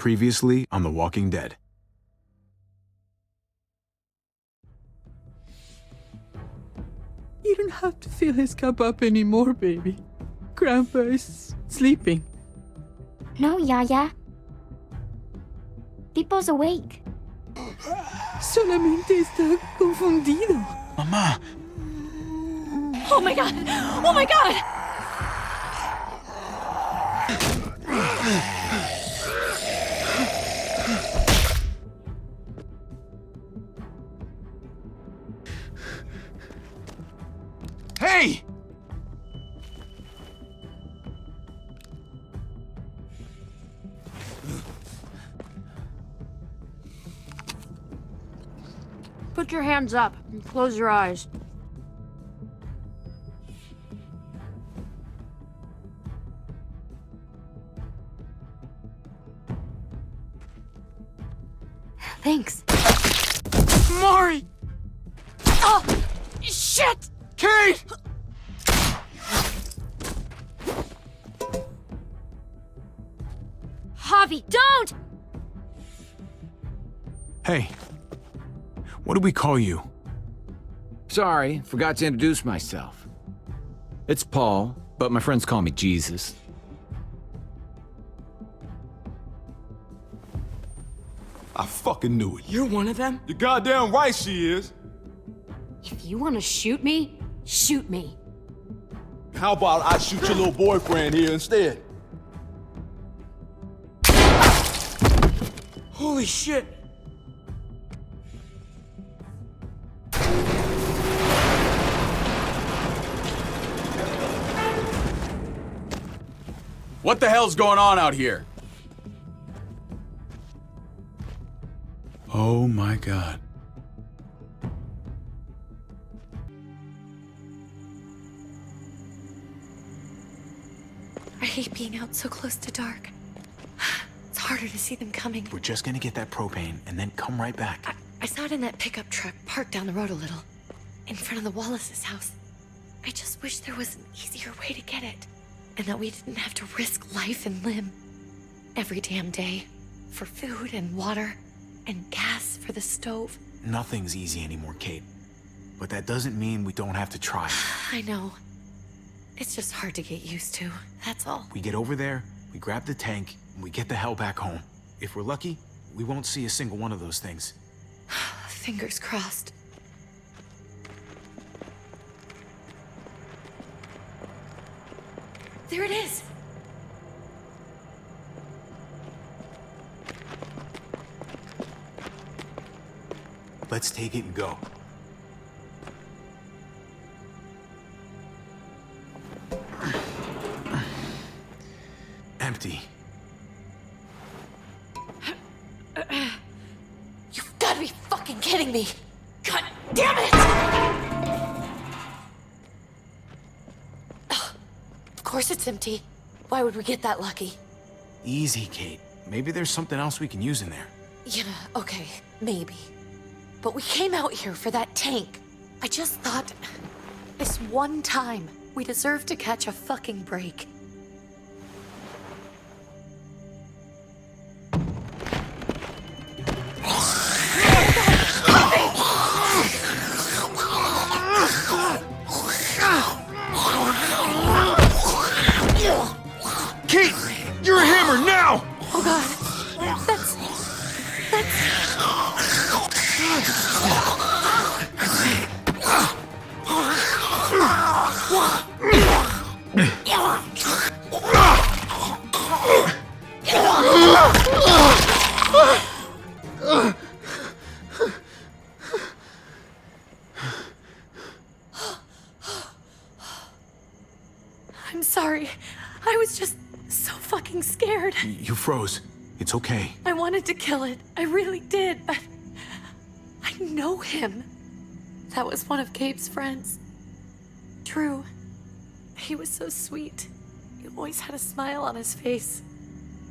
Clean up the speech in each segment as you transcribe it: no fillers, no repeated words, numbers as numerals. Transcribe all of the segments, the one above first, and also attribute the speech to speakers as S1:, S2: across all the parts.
S1: Previously on The Walking Dead.
S2: You don't have to fill his cup up anymore, baby. Grandpa is sleeping.
S3: No, Yaya. Pipo's awake.
S2: Solamente está confundido.
S1: Mamá!
S4: Oh my god! Oh my god!
S1: Hey!
S4: Put your hands up and close your eyes.
S3: Thanks.
S4: Mari! Oh! Shit!
S1: Kate!
S4: Javi, don't!
S1: Hey. What do we call you?
S5: Sorry, forgot to introduce myself. It's Paul, but my friends call me Jesus.
S6: I fucking knew it.
S4: You're one of them?
S6: You're goddamn right she is.
S4: If you want to shoot me, shoot me.
S6: How about I shoot your little boyfriend here instead?
S4: Holy shit!
S5: What the hell's going on out here?
S1: Oh my God.
S7: I hate being out so close to dark. It's harder to see them coming.
S1: We're just gonna get that propane and then come right back.
S7: I saw it in that pickup truck parked down the road a little, in front of the Wallace's house. I just wish there was an easier way to get it, and that we didn't have to risk life and limb every damn day for food and water and gas for the stove.
S1: Nothing's easy anymore, Kate. But that doesn't mean we don't have to try.
S7: I know. It's just hard to get used to, that's all.
S1: We get over there, we grab the tank, and we get the hell back home. If we're lucky, we won't see a single one of those things.
S7: Fingers crossed. There it is!
S1: Let's take it and go. Empty.
S7: You've gotta be fucking kidding me! God damn it! Ugh. Of course it's empty. Why would we get that lucky?
S1: Easy, Kate. Maybe there's something else we can use in there.
S7: Yeah, okay, maybe. But we came out here for that tank. I just thought, this one time, we deserve to catch a fucking break.
S6: Kate! You're a hammer now!
S7: Oh god, that's... I'm sorry. I was just so fucking scared.
S1: You froze. It's okay.
S7: I wanted to kill it. I really did, but I know him. That was one of Gabe's friends. Drew. He was so sweet. He always had a smile on his face.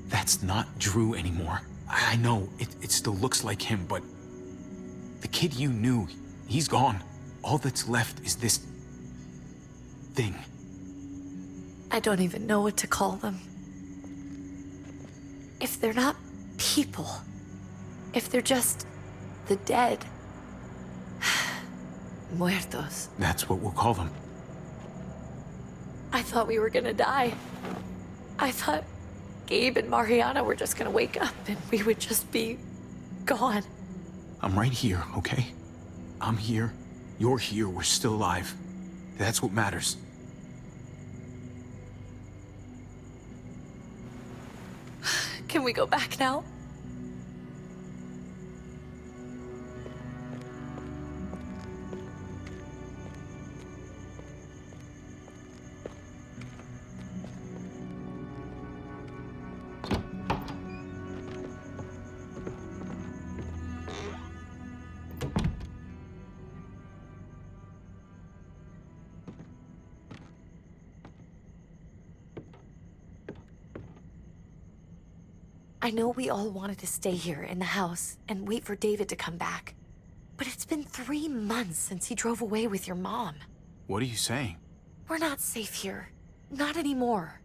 S1: That's not Drew anymore. I know, it still looks like him, but... The kid you knew, he's gone. All that's left is this... thing.
S7: I don't even know what to call them. If they're not people? If they're just the dead? Muertos.
S1: That's what we'll call them.
S7: I thought we were gonna die. I thought Gabe and Mariana were just gonna wake up and we would just be gone.
S1: I'm right here, okay? I'm here. You're here. We're still alive. That's what matters.
S7: Can we go back now? I know we all wanted to stay here in the house and wait for David to come back. But it's been 3 months since he drove away with your mom.
S1: What are you saying?
S7: We're not safe here. Not anymore.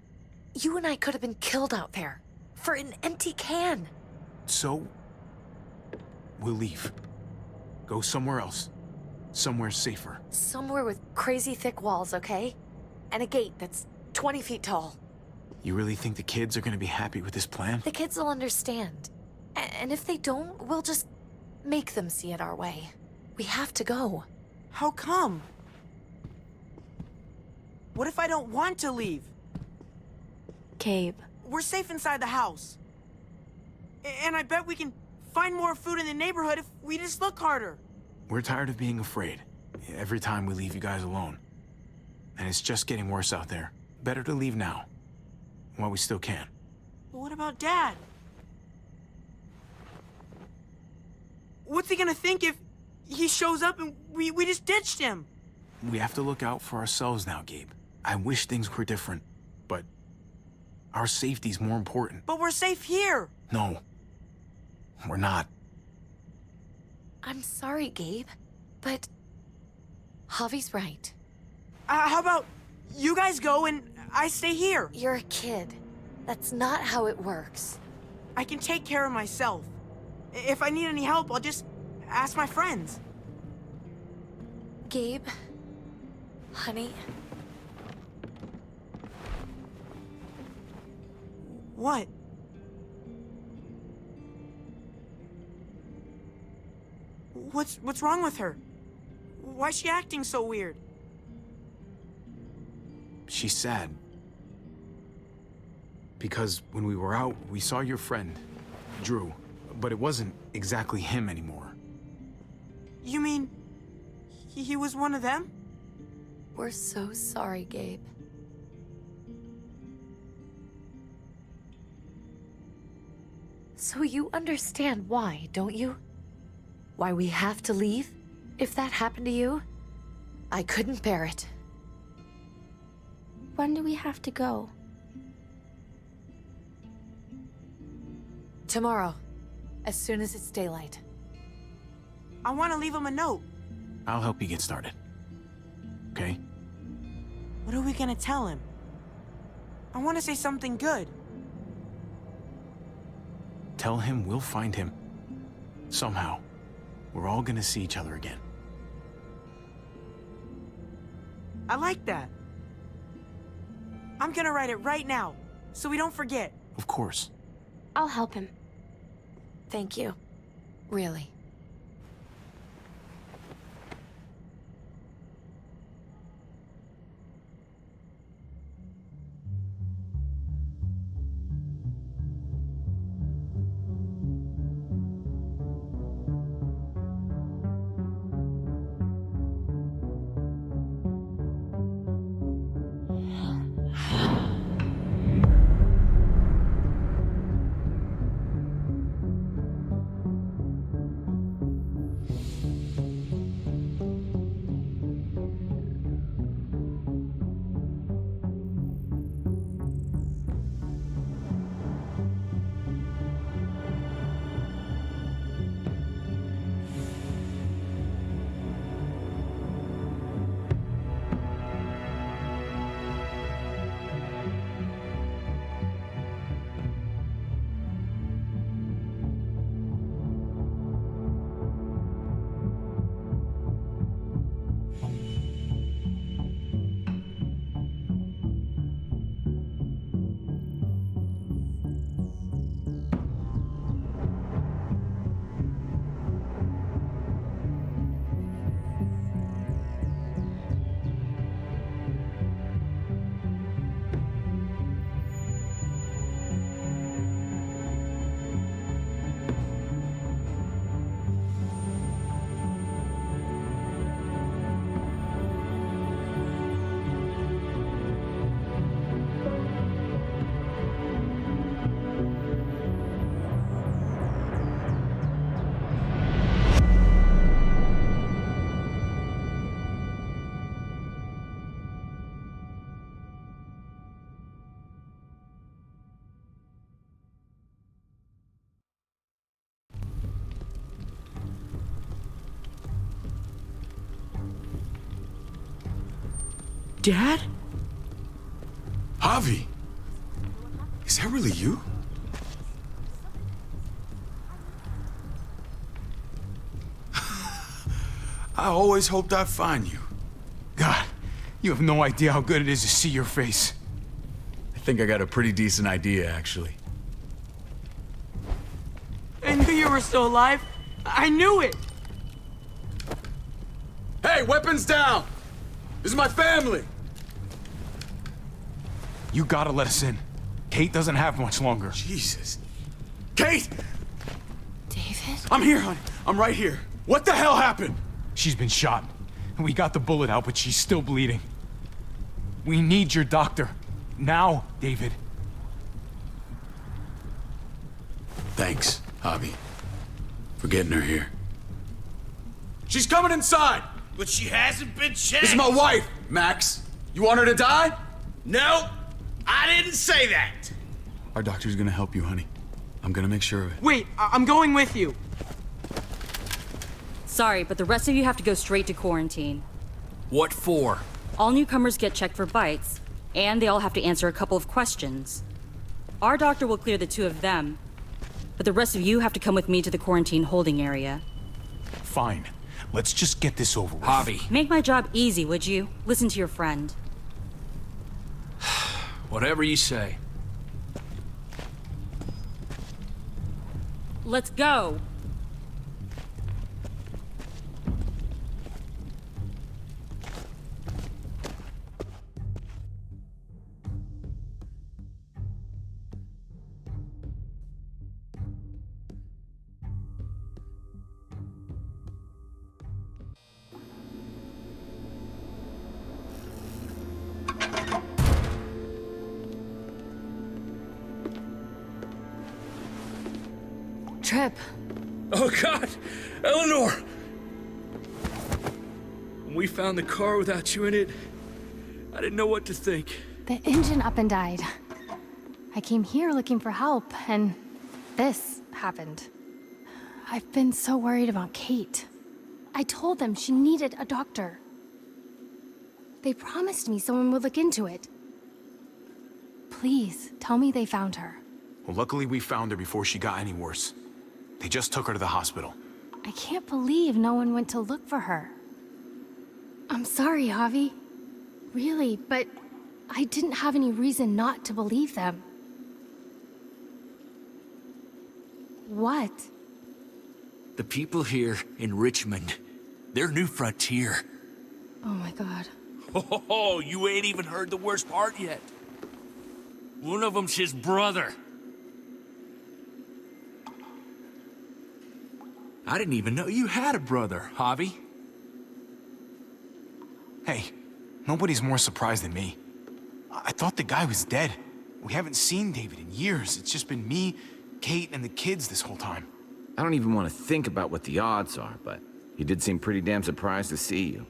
S7: You and I could have been killed out there. For an empty can.
S1: So, we'll leave. Go somewhere else. Somewhere safer.
S7: Somewhere with crazy thick walls, okay? And a gate that's 20 feet tall.
S1: You really think the kids are gonna be happy with this plan?
S7: The kids will understand. And if they don't, we'll just make them see it our way. We have to go.
S8: How come? What if I don't want to leave?
S7: Gabe.
S8: We're safe inside the house. And I bet we can find more food in the neighborhood if we just look harder.
S1: We're tired of being afraid. Every time we leave you guys alone. And it's just getting worse out there. Better to leave now. While we still can.
S8: But what about Dad? What's he gonna think if he shows up and we just ditched him?
S1: We have to look out for ourselves now, Gabe. I wish things were different, but our safety's more important.
S8: But we're safe here.
S1: No, we're not.
S7: I'm sorry, Gabe, but Javi's right.
S8: How about you guys go and I stay here?
S7: You're a kid. That's not how it works.
S8: I can take care of myself. If I need any help, I'll just ask my friends.
S7: Gabe, honey,
S8: What? What's wrong with her? Why's she acting so weird?
S1: She's sad. Because when we were out, we saw your friend, Drew, but it wasn't exactly him anymore.
S8: You mean he was one of them?
S7: we're so sorry, Gabe. So you understand why, don't you? Why we have to leave? If that happened to you, I couldn't bear it.
S3: When do we have to go?
S7: Tomorrow, as soon as it's daylight.
S8: I want to leave him a note.
S1: I'll help you get started. Okay?
S8: What are we gonna tell him? I want to say something good.
S1: Tell him we'll find him. Somehow. We're all gonna see each other again.
S8: I like that. I'm gonna write it right now, so we don't forget.
S1: Of course.
S3: I'll help him.
S7: Thank you. Really.
S8: Dad?
S9: Javi! Is that really you? I always hoped I'd find you.
S1: God, you have no idea how good it is to see your face.
S9: I think I got a pretty decent idea, actually.
S8: I knew you were still alive. I knew it!
S9: Hey, weapons down! This is my family!
S1: You gotta let us in. Kate doesn't have much longer.
S9: Jesus. Kate!
S7: David?
S9: I'm here, honey. I'm right here. What the hell happened?
S1: She's been shot. We got the bullet out, but she's still bleeding. We need your doctor. Now, David.
S9: Thanks, Javi, for getting her here. She's coming inside!
S10: But she hasn't been checked.
S9: This is my wife, Max. You want her to die?
S10: No, I didn't say that.
S9: Our doctor's gonna help you, honey. I'm gonna make sure of it.
S8: Wait, I'm going with you.
S4: Sorry, but the rest of you have to go straight to quarantine.
S10: What for?
S4: All newcomers get checked for bites, and they all have to answer a couple of questions. Our doctor will clear the two of them, but the rest of you have to come with me to the quarantine holding area.
S1: Fine. Let's just get this over with.
S10: Javi.
S4: Make my job easy, would you? Listen to your friend.
S10: Whatever you say.
S4: Let's go!
S7: Trip.
S10: Oh God, Eleanor! When we found the car without you in it, I didn't know what to think.
S3: The engine up and died. I came here looking for help, and this happened. I've been so worried about Kate. I told them she needed a doctor. They promised me someone would look into it. Please, tell me they found her.
S1: Well, luckily we found her before she got any worse. They just took her to the hospital.
S3: I can't believe no one went to look for her. I'm sorry, Javi. Really, but I didn't have any reason not to believe them. What?
S10: The people here in Richmond, they're New Frontier.
S3: Oh my God.
S10: Oh, you ain't even heard the worst part yet. One of them's his brother. I didn't even know you had a brother, Javi.
S1: Hey, nobody's more surprised than me. I thought the guy was dead. We haven't seen David in years. It's just been me, Kate, and the kids this whole time.
S5: I don't even want to think about what the odds are, but he did seem pretty damn surprised to see you.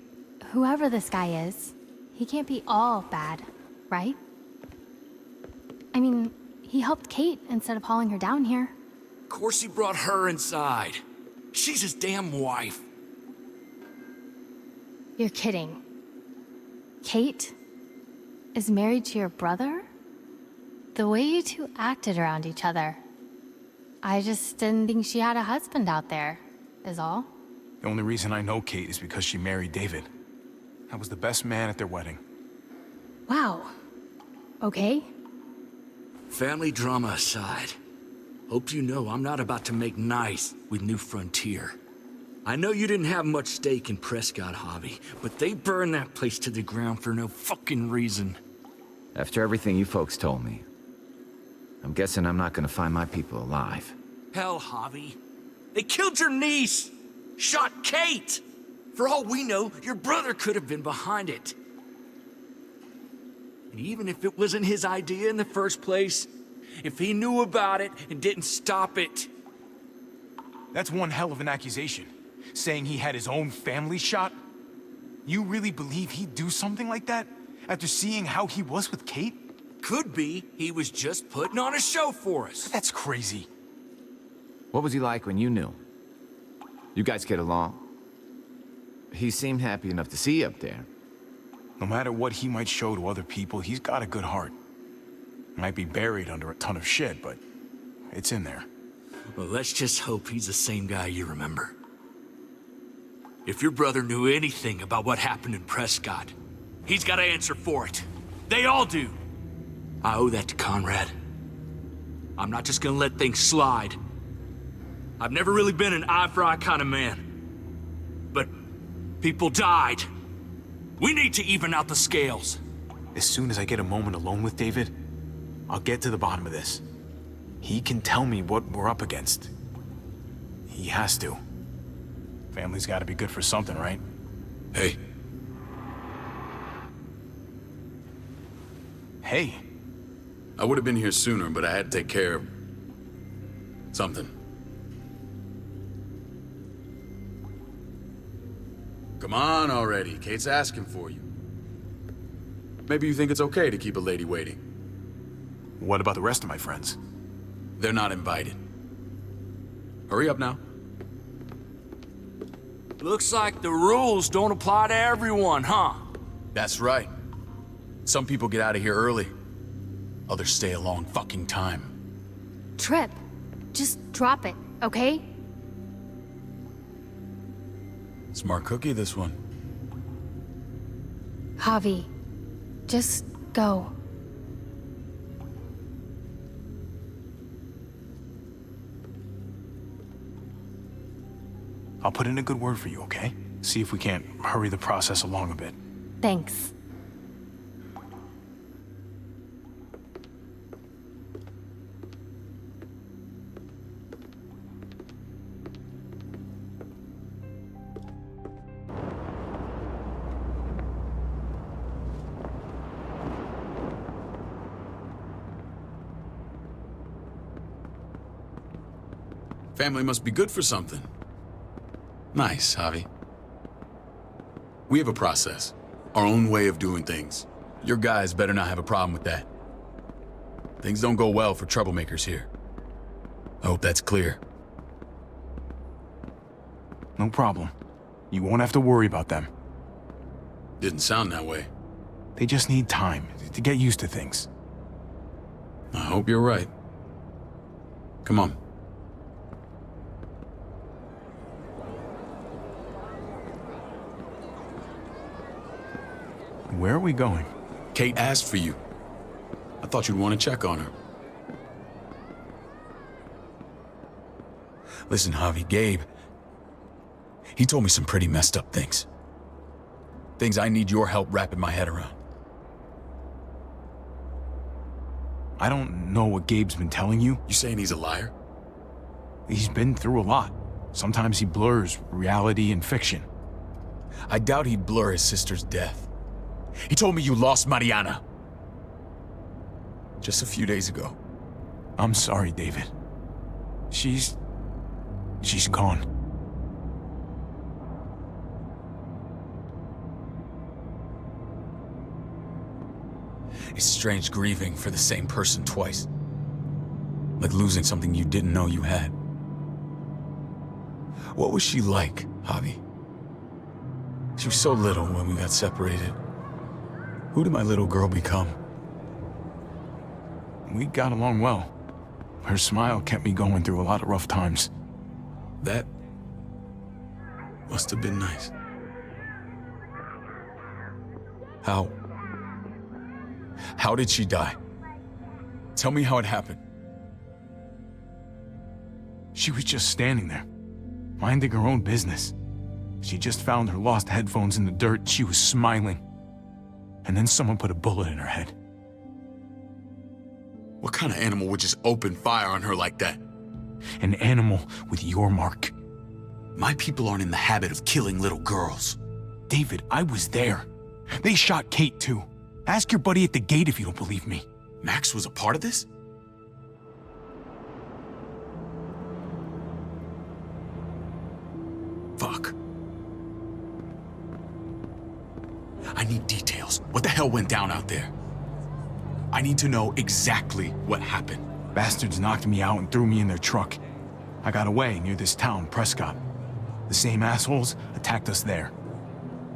S3: Whoever this guy is, he can't be all bad, right? I mean, he helped Kate instead of hauling her down here.
S10: Of course he brought her inside. She's his damn wife.
S3: You're kidding. Kate is married to your brother? The way you two acted around each other. I just didn't think she had a husband out there, is all.
S1: The only reason I know Kate is because she married David. I was the best man at their wedding.
S3: Wow. Okay.
S10: Family drama aside, hope you know I'm not about to make nice with New Frontier. I know you didn't have much stake in Prescott, Javi, but they burned that place to the ground for no fucking reason.
S5: After everything you folks told me, I'm guessing I'm not gonna find my people alive.
S10: Hell, Javi. They killed your niece! Shot Kate! For all we know, your brother could have been behind it. And even if it wasn't his idea in the first place, if he knew about it and didn't stop it...
S1: That's one hell of an accusation. Saying he had his own family shot? You really believe he'd do something like that? After seeing how he was with Kate?
S10: Could be he was just putting on a show for us.
S1: That's crazy.
S5: What was he like when you knew? You guys get along? He seemed happy enough to see you up there.
S1: No matter what he might show to other people, he's got a good heart. Might be buried under a ton of shit, but it's in there.
S10: Well, let's just hope he's the same guy you remember. If your brother knew anything about what happened in Prescott, he's got to answer for it. They all do. I owe that to Conrad. I'm not just gonna let things slide. I've never really been an eye-for-eye kind of man. But people died. We need to even out the scales.
S1: As soon as I get a moment alone with David, I'll get to the bottom of this. He can tell me what we're up against. He has to. Family's gotta be good for something, right?
S9: Hey.
S1: Hey.
S9: I would have been here sooner, but I had to take care of something. Come on already. Kate's asking for you. Maybe you think it's okay to keep a lady waiting.
S1: What about the rest of my friends?
S9: They're not invited. Hurry up now.
S10: Looks like the rules don't apply to everyone, huh?
S9: That's right. Some people get out of here early. Others stay a long fucking time.
S3: Trip, just drop it, okay?
S9: Smart cookie, this one.
S3: Javi, just go.
S1: I'll put in a good word for you, okay? See if we can't hurry the process along a bit.
S3: Thanks.
S9: Family must be good for something. Nice, Javi. We have a process, our own way of doing things. Your guys better not have a problem with that. Things don't go well for troublemakers here. I hope that's clear.
S1: No problem. You won't have to worry about them.
S9: Didn't sound that way.
S1: They just need time to get used to things.
S9: I hope you're right. Come on.
S1: Where are we going?
S9: Kate asked for you. I thought you'd want to check on her. Listen, Javi, Gabe, he told me some pretty messed up things. Things I need your help wrapping my head around.
S1: I don't know what Gabe's been telling you.
S9: You saying he's a liar?
S1: He's been through a lot. Sometimes he blurs reality and fiction.
S9: I doubt he'd blur his sister's death. He told me you lost Mariana. Just a few days ago.
S1: I'm sorry, David. She's gone.
S9: It's strange grieving for the same person twice. Like losing something you didn't know you had. What was she like, Javi? She was so little when we got separated. Who did my little girl become?
S1: We got along well. Her smile kept me going through a lot of rough times.
S9: That must have been nice. How did she die? Tell me how it happened.
S1: She was just standing there, minding her own business. She just found her lost headphones in the dirt. She was smiling. And then someone put a bullet in her head.
S9: What kind of animal would just open fire on her like that?
S1: An animal with your mark.
S9: My people aren't in the habit of killing little girls.
S1: David, I was there. They shot Kate too. Ask your buddy at the gate if you don't believe me.
S9: Max was a part of this? Fuck. I need details. What the hell went down out there? I need to know exactly what happened.
S1: Bastards knocked me out and threw me in their truck. I got away near this town, Prescott. The same assholes attacked us there.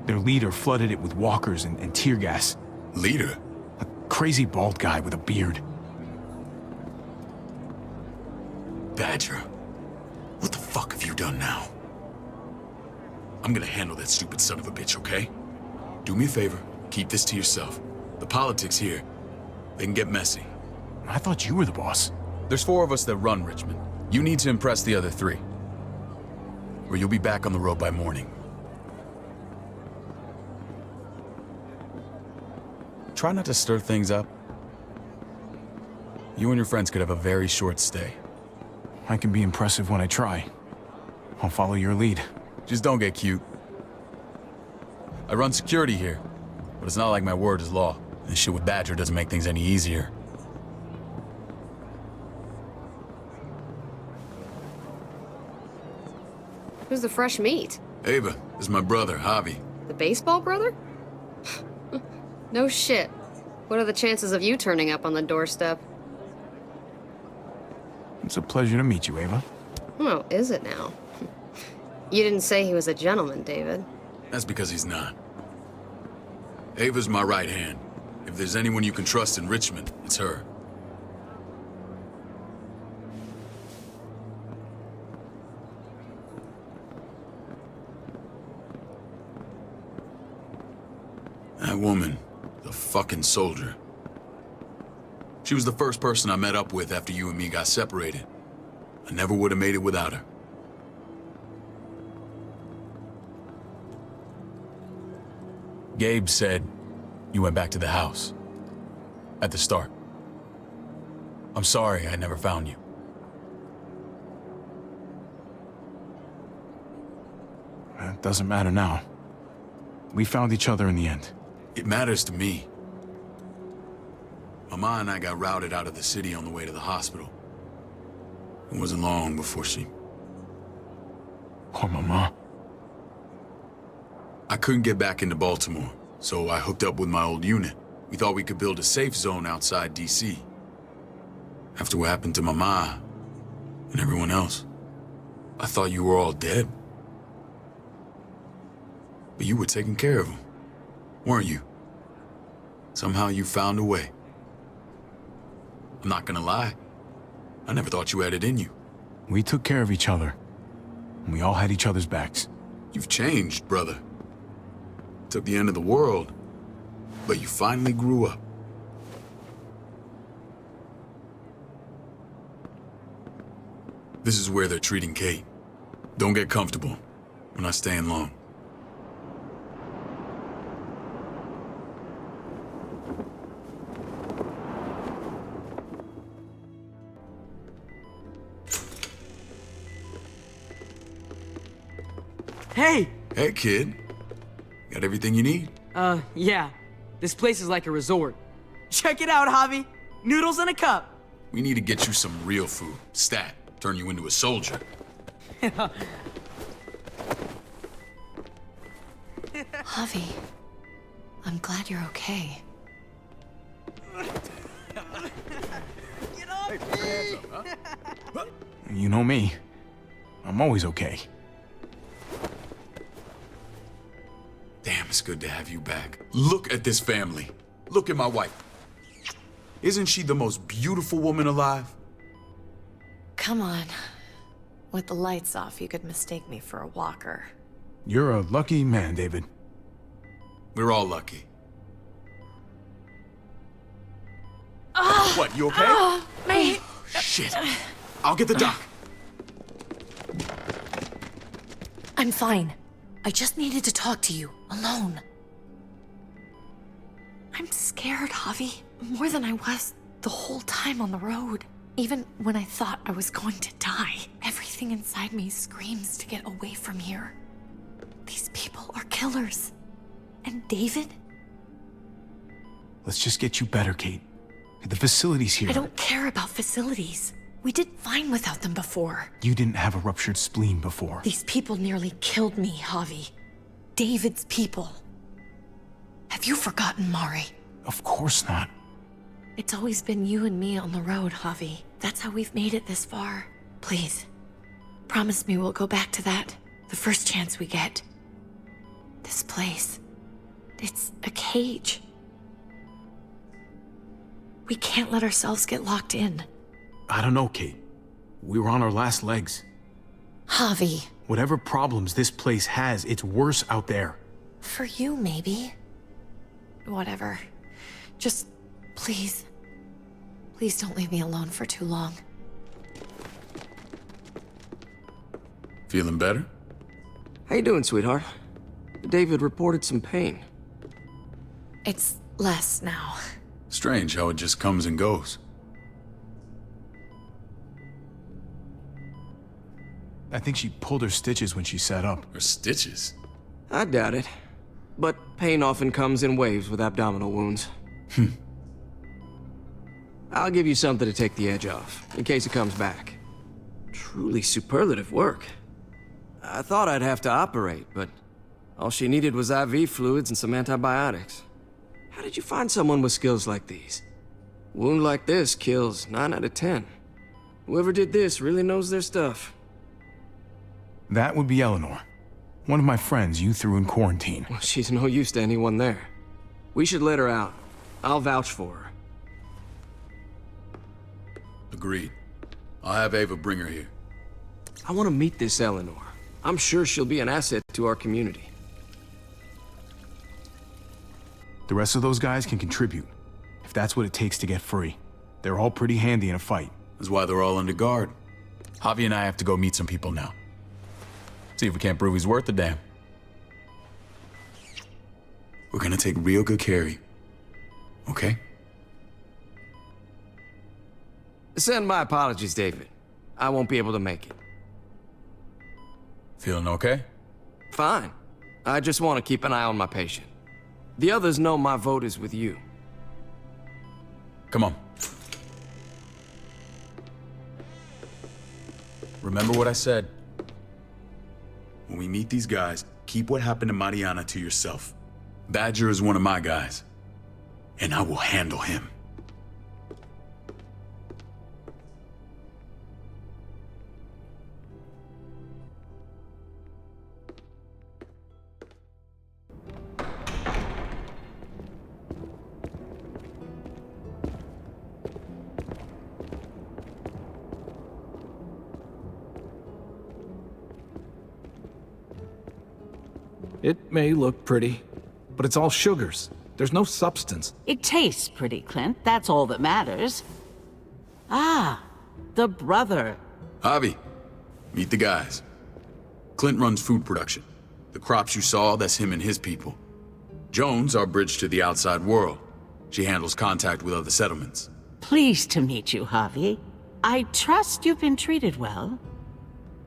S1: Their leader flooded it with walkers and tear gas.
S9: Leader?
S1: A crazy bald guy with a beard.
S9: Badger, what the fuck have you done now? I'm gonna handle that stupid son of a bitch, okay? Do me a favor, keep this to yourself. The politics here, they can get messy.
S1: I thought you were the boss.
S9: There's 4 of us that run Richmond. You need to impress the other 3. Or you'll be back on the road by morning. Try not to stir things up. You and your friends could have a very short stay.
S1: I can be impressive when I try. I'll follow your lead.
S9: Just don't get cute. I run security here, but it's not like my word is law. This shit with Badger doesn't make things any easier.
S11: Who's the fresh meat?
S9: Ava, this is my brother, Javi.
S11: The baseball brother? No shit. What are the chances of you turning up on the doorstep?
S1: It's a pleasure to meet you, Ava.
S11: Oh, is it now? You didn't say he was a gentleman, David.
S9: That's because he's not. Ava's my right hand. If there's anyone you can trust in Richmond, it's her. That woman, the fucking soldier. She was the first person I met up with after you and me got separated. I never would have made it without her. Gabe said you went back to the house. At the start. I'm sorry I never found you.
S1: It doesn't matter now. We found each other in the end.
S9: It matters to me. Mama and I got routed out of the city on the way to the hospital. It wasn't long before she...
S1: Poor Mama.
S9: I couldn't get back into Baltimore, so I hooked up with my old unit. We thought we could build a safe zone outside D.C. After what happened to Mama and everyone else, I thought you were all dead. But you were taking care of them, weren't you? Somehow you found a way. I'm not gonna lie. I never thought you had it in you.
S1: We took care of each other. And we all had each other's backs.
S9: You've changed, brother. Took the end of the world, but you finally grew up. This is where they're treating Kate. Don't get comfortable. We're not staying long.
S8: Hey!
S9: Hey, kid. Got everything you need?
S8: Yeah. This place is like a resort. Check it out, Javi. Noodles in a cup.
S9: We need to get you some real food. Stat. Turn you into a soldier.
S7: Javi, I'm glad you're okay.
S8: Get off me!
S1: You know me. I'm always okay.
S9: Damn, it's good to have you back. Look at this family. Look at my wife. Isn't she the most beautiful woman alive?
S7: Come on. With the lights off, you could mistake me for a walker.
S1: You're a lucky man, David.
S9: We're all lucky. What, you okay?
S7: Mate!
S9: Shit. I'll get the doc.
S7: I'm fine. I just needed to talk to you, alone. I'm scared, Javi. More than I was the whole time on the road. Even when I thought I was going to die, everything inside me screams to get away from here. These people are killers. And David?
S1: Let's just get you better, Kate. The facility's here.
S7: I don't care about facilities. We did fine without them before.
S1: You didn't have a ruptured spleen before.
S7: These people nearly killed me, Javi. David's people. Have you forgotten, Mari?
S1: Of course not.
S7: It's always been you and me on the road, Javi. That's how we've made it this far. Please, promise me we'll go back to that the first chance we get. This place. It's a cage. We can't let ourselves get locked in.
S1: I don't know, Kate. We were on our last legs.
S7: Javi.
S1: Whatever problems this place has, it's worse out there.
S7: For you, maybe. Whatever. Just, please. Please don't leave me alone for too long.
S9: Feeling better?
S12: How you doing, sweetheart? David reported some pain.
S7: It's less now.
S9: Strange how it just comes and goes.
S1: I think she pulled her stitches when she sat up.
S9: Her stitches?
S12: I doubt it. But pain often comes in waves with abdominal wounds. I'll give you something to take the edge off, in case it comes back. Truly superlative work. I thought I'd have to operate, but all she needed was IV fluids and some antibiotics. How did you find someone with skills like these? A wound like this kills 9 out of 10. Whoever did this really knows their stuff.
S1: That would be Eleanor. One of my friends you threw in quarantine.
S12: Well, she's no use to anyone there. We should let her out. I'll vouch for her.
S9: Agreed. I'll have Ava bring her here.
S12: I want to meet this Eleanor. I'm sure she'll be an asset to our community.
S1: The rest of those guys can contribute, if that's what it takes to get free. They're all pretty handy in a fight.
S9: That's why they're all under guard. Javi and I have to go meet some people now. See if we can't prove he's worth the damn. We're gonna take real good care of you. Okay?
S12: Send my apologies, David. I won't be able to make it.
S9: Feeling okay?
S12: Fine. I just want to keep an eye on my patient. The others know my vote is with you.
S9: Come on. Remember what I said. When we meet these guys, keep what happened to Mariana to yourself. Badger is one of my guys, and I will handle him.
S5: It may look pretty, but it's all sugars. There's no substance.
S13: It tastes pretty, Clint. That's all that matters. Ah, the brother.
S9: Javi, meet the guys. Clint runs food production. The crops you saw, that's him and his people. Jones, our bridge to the outside world. She handles contact with other settlements.
S13: Pleased to meet you, Javi. I trust you've been treated well.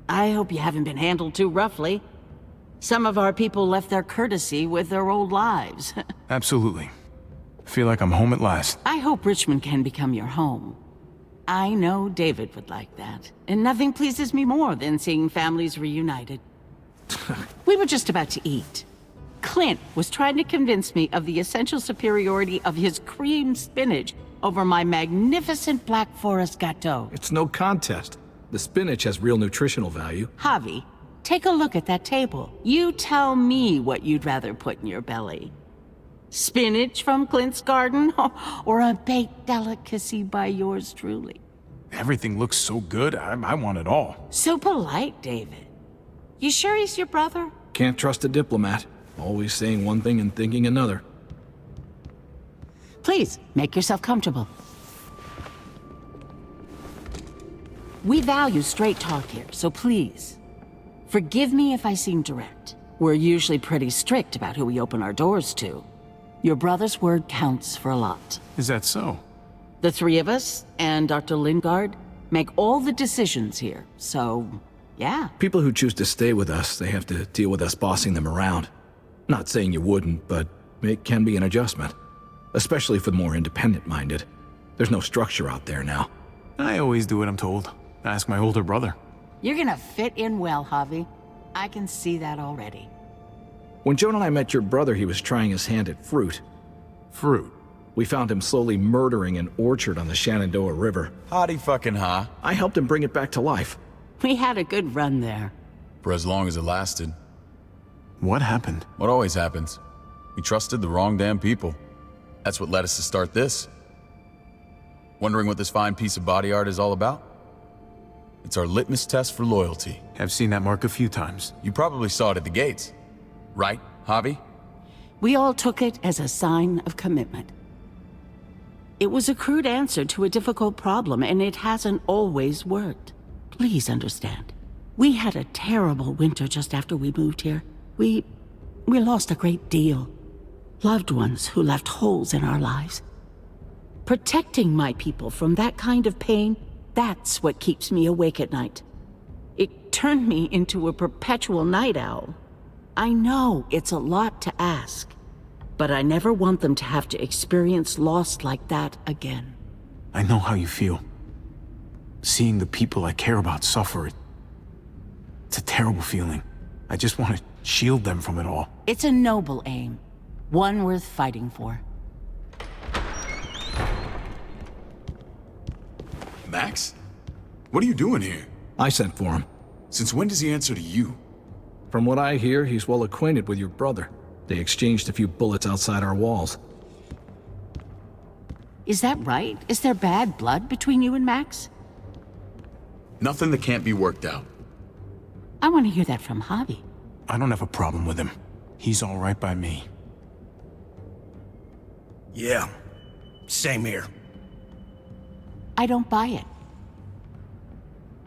S13: I hope you haven't been handled too roughly. Some of our people left their courtesy with their old lives.
S1: Absolutely. Feel like I'm home at last.
S13: I hope Richmond can become your home. I know David would like that. And nothing pleases me more than seeing families reunited. We were just about to eat. Clint was trying to convince me of the essential superiority of his cream spinach over my magnificent Black Forest gâteau.
S5: It's no contest. The spinach has real nutritional value.
S13: Javi, take a look at that table. You tell me what you'd rather put in your belly. Spinach from Clint's garden, or a baked delicacy by yours truly?
S1: Everything looks so good, I want it all.
S13: So polite, David. You sure he's your brother?
S5: Can't trust a diplomat. Always saying one thing and thinking another.
S13: Please, make yourself comfortable. We value straight talk here, so please, forgive me if I seem direct. We're usually pretty strict about who we open our doors to. Your brother's word counts for a lot.
S1: Is that so?
S13: The three of us, and Dr. Lingard, make all the decisions here, so, yeah.
S5: People who choose to stay with us, they have to deal with us bossing them around. Not saying you wouldn't, but it can be an adjustment. Especially for the more independent-minded. There's no structure out there now.
S1: I always do what I'm told. Ask my older brother.
S13: You're gonna fit in well, Javi. I can see that already.
S5: When Joan and I met your brother, he was trying his hand at fruit.
S1: Fruit?
S5: We found him slowly murdering an orchard on the Shenandoah River.
S9: Howdy fucking ha.
S5: I helped him bring it back to life.
S13: We had a good run there.
S9: For as long as it lasted.
S1: What happened?
S9: What always happens. We trusted the wrong damn people. That's what led us to start this. Wondering what this fine piece of body art is all about? It's our litmus test for loyalty.
S1: I've seen that mark a few times.
S9: You probably saw it at the gates. Right, Javi?
S13: We all took it as a sign of commitment. It was a crude answer to a difficult problem, and it hasn't always worked. Please understand. We had a terrible winter just after we moved here. We lost a great deal. Loved ones who left holes in our lives. Protecting my people from that kind of pain, that's what keeps me awake at night. It turned me into a perpetual night owl. I know it's a lot to ask, but I never want them to have to experience loss like that again.
S1: I know how you feel. Seeing the people I care about suffer, it's a terrible feeling. I just want to shield them from it all.
S13: It's a noble aim, one worth fighting for.
S9: Max? What are you doing here?
S5: I sent for him.
S9: Since when does he answer to you?
S5: From what I hear, he's well acquainted with your brother. They exchanged a few bullets outside our walls.
S13: Is that right? Is there bad blood between you and Max?
S9: Nothing that can't be worked out.
S13: I want to hear that from Javi.
S1: I don't have a problem with him. He's all right by me.
S14: Yeah, same here.
S13: I don't buy it.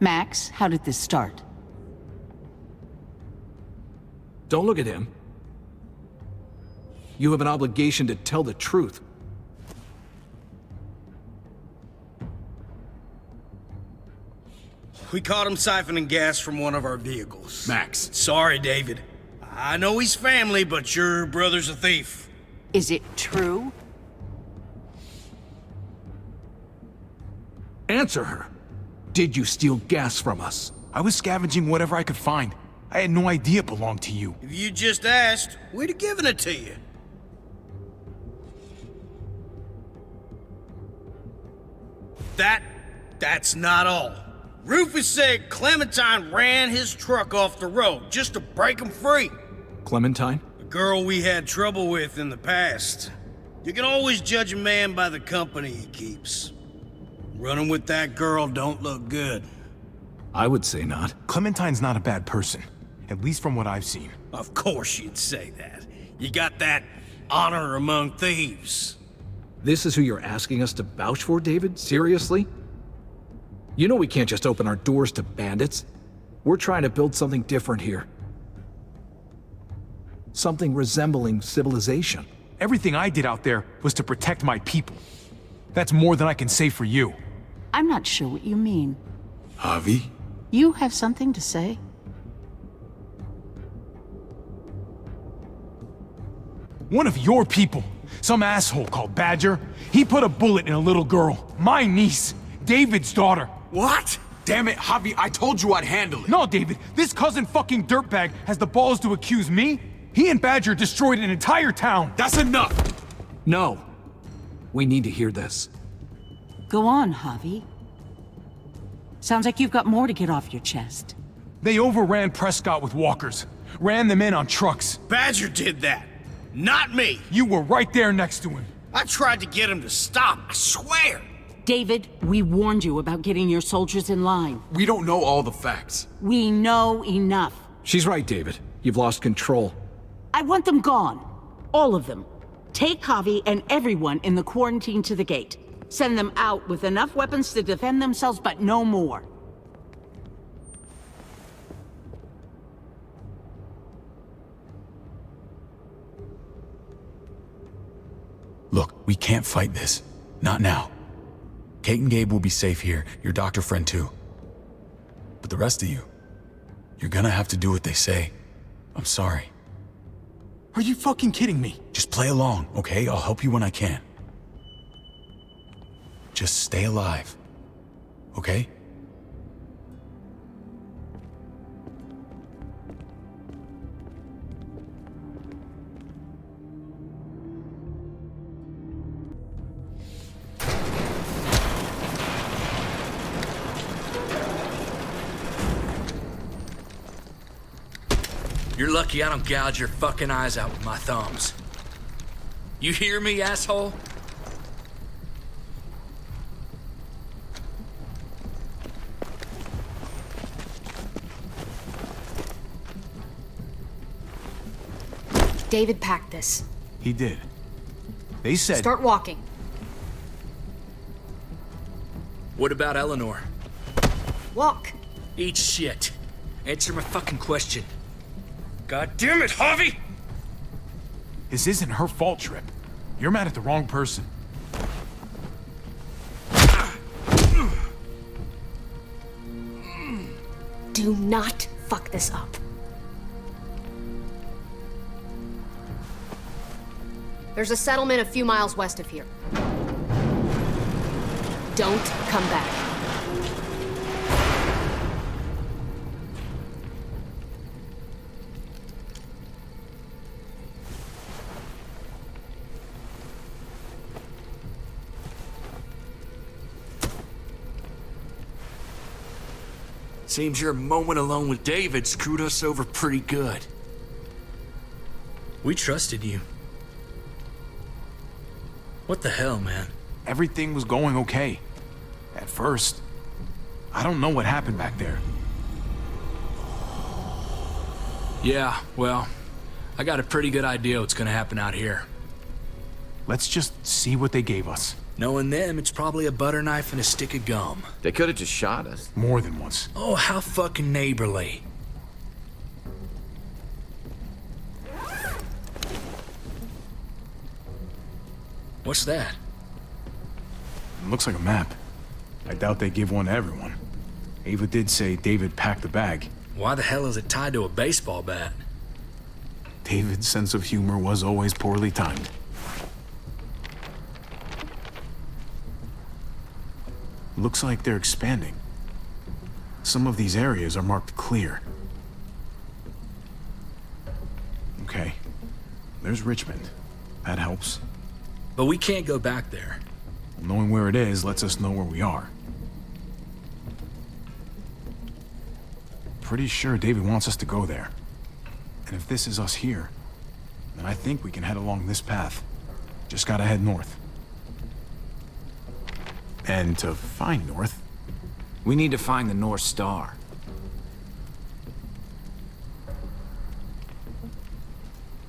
S13: Max, how did this start?
S5: Don't look at him. You have an obligation to tell the truth.
S14: We caught him siphoning gas from one of our vehicles.
S9: Max.
S14: Sorry, David. I know he's family, but your brother's a thief.
S13: Is it true?
S5: Answer her. Did you steal gas from us?
S1: I was scavenging whatever I could find. I had no idea it belonged to you.
S14: If you just asked, we'd have given it to you. That's not all. Rufus said Clementine ran his truck off the road just to break him free.
S5: Clementine?
S14: A girl we had trouble with in the past. You can always judge a man by the company he keeps. Running with that girl don't look good.
S5: I would say not.
S1: Clementine's not a bad person, at least from what I've seen.
S14: Of course you'd say that. You got that honor among thieves.
S5: This is who you're asking us to vouch for, David? Seriously? You know we can't just open our doors to bandits. We're trying to build something different here. Something resembling civilization.
S1: Everything I did out there was to protect my people. That's more than I can say for you.
S13: I'm not sure what you mean.
S9: Javi?
S13: You have something to say?
S1: One of your people, some asshole called Badger, he put a bullet in a little girl, my niece, David's daughter.
S9: What? Damn it, Javi, I told you I'd handle it.
S1: No, David, this cousin fucking dirtbag has the balls to accuse me? He and Badger destroyed an entire town.
S9: That's enough!
S5: No. We need to hear this.
S13: Go on, Javi. Sounds like you've got more to get off your chest.
S1: They overran Prescott with walkers, ran them in on trucks.
S14: Badger did that, not me.
S1: You were right there next to him.
S14: I tried to get him to stop, I swear.
S13: David, we warned you about getting your soldiers in line.
S9: We don't know all the facts.
S13: We know enough.
S5: She's right, David. You've lost control.
S13: I want them gone. All of them. Take Javi and everyone in the quarantine to the gate. Send them out with enough weapons to defend themselves, but no more.
S9: Look, we can't fight this. Not now. Kate and Gabe will be safe here, your doctor friend too. But the rest of you, you're gonna have to do what they say. I'm sorry.
S1: Are you fucking kidding me?
S9: Just play along, okay? I'll help you when I can. Just stay alive, okay?
S10: You're lucky I don't gouge your fucking eyes out with my thumbs. You hear me, asshole?
S11: David packed this.
S1: He did. They said...
S11: Start walking.
S10: What about Eleanor?
S11: Walk.
S10: Eat shit. Answer my fucking question. God damn it, Javi!
S1: This isn't her fault, Trip. You're mad at the wrong person.
S11: Do not fuck this up. There's a settlement a few miles west of here. Don't come back.
S10: Seems your moment alone with David screwed us over pretty good. We trusted you. What the hell, man?
S1: Everything was going okay. At first. I don't know what happened back there.
S10: Yeah, well, I got a pretty good idea what's gonna happen out here.
S1: Let's just see what they gave us.
S10: Knowing them, it's probably a butter knife and a stick of gum.
S15: They could have just shot us.
S1: More than once.
S10: Oh, how fucking neighborly. What's that?
S1: It looks like a map. I doubt they give one to everyone. Ava did say David packed the bag.
S10: Why the hell is it tied to a baseball bat?
S1: David's sense of humor was always poorly timed. Looks like they're expanding. Some of these areas are marked clear. Okay. There's Richmond. That helps.
S10: But we can't go back there.
S1: Knowing where it is lets us know where we are. Pretty sure David wants us to go there. And if this is us here, then I think we can head along this path. Just gotta head north. And to find north,
S15: we need to find the North Star.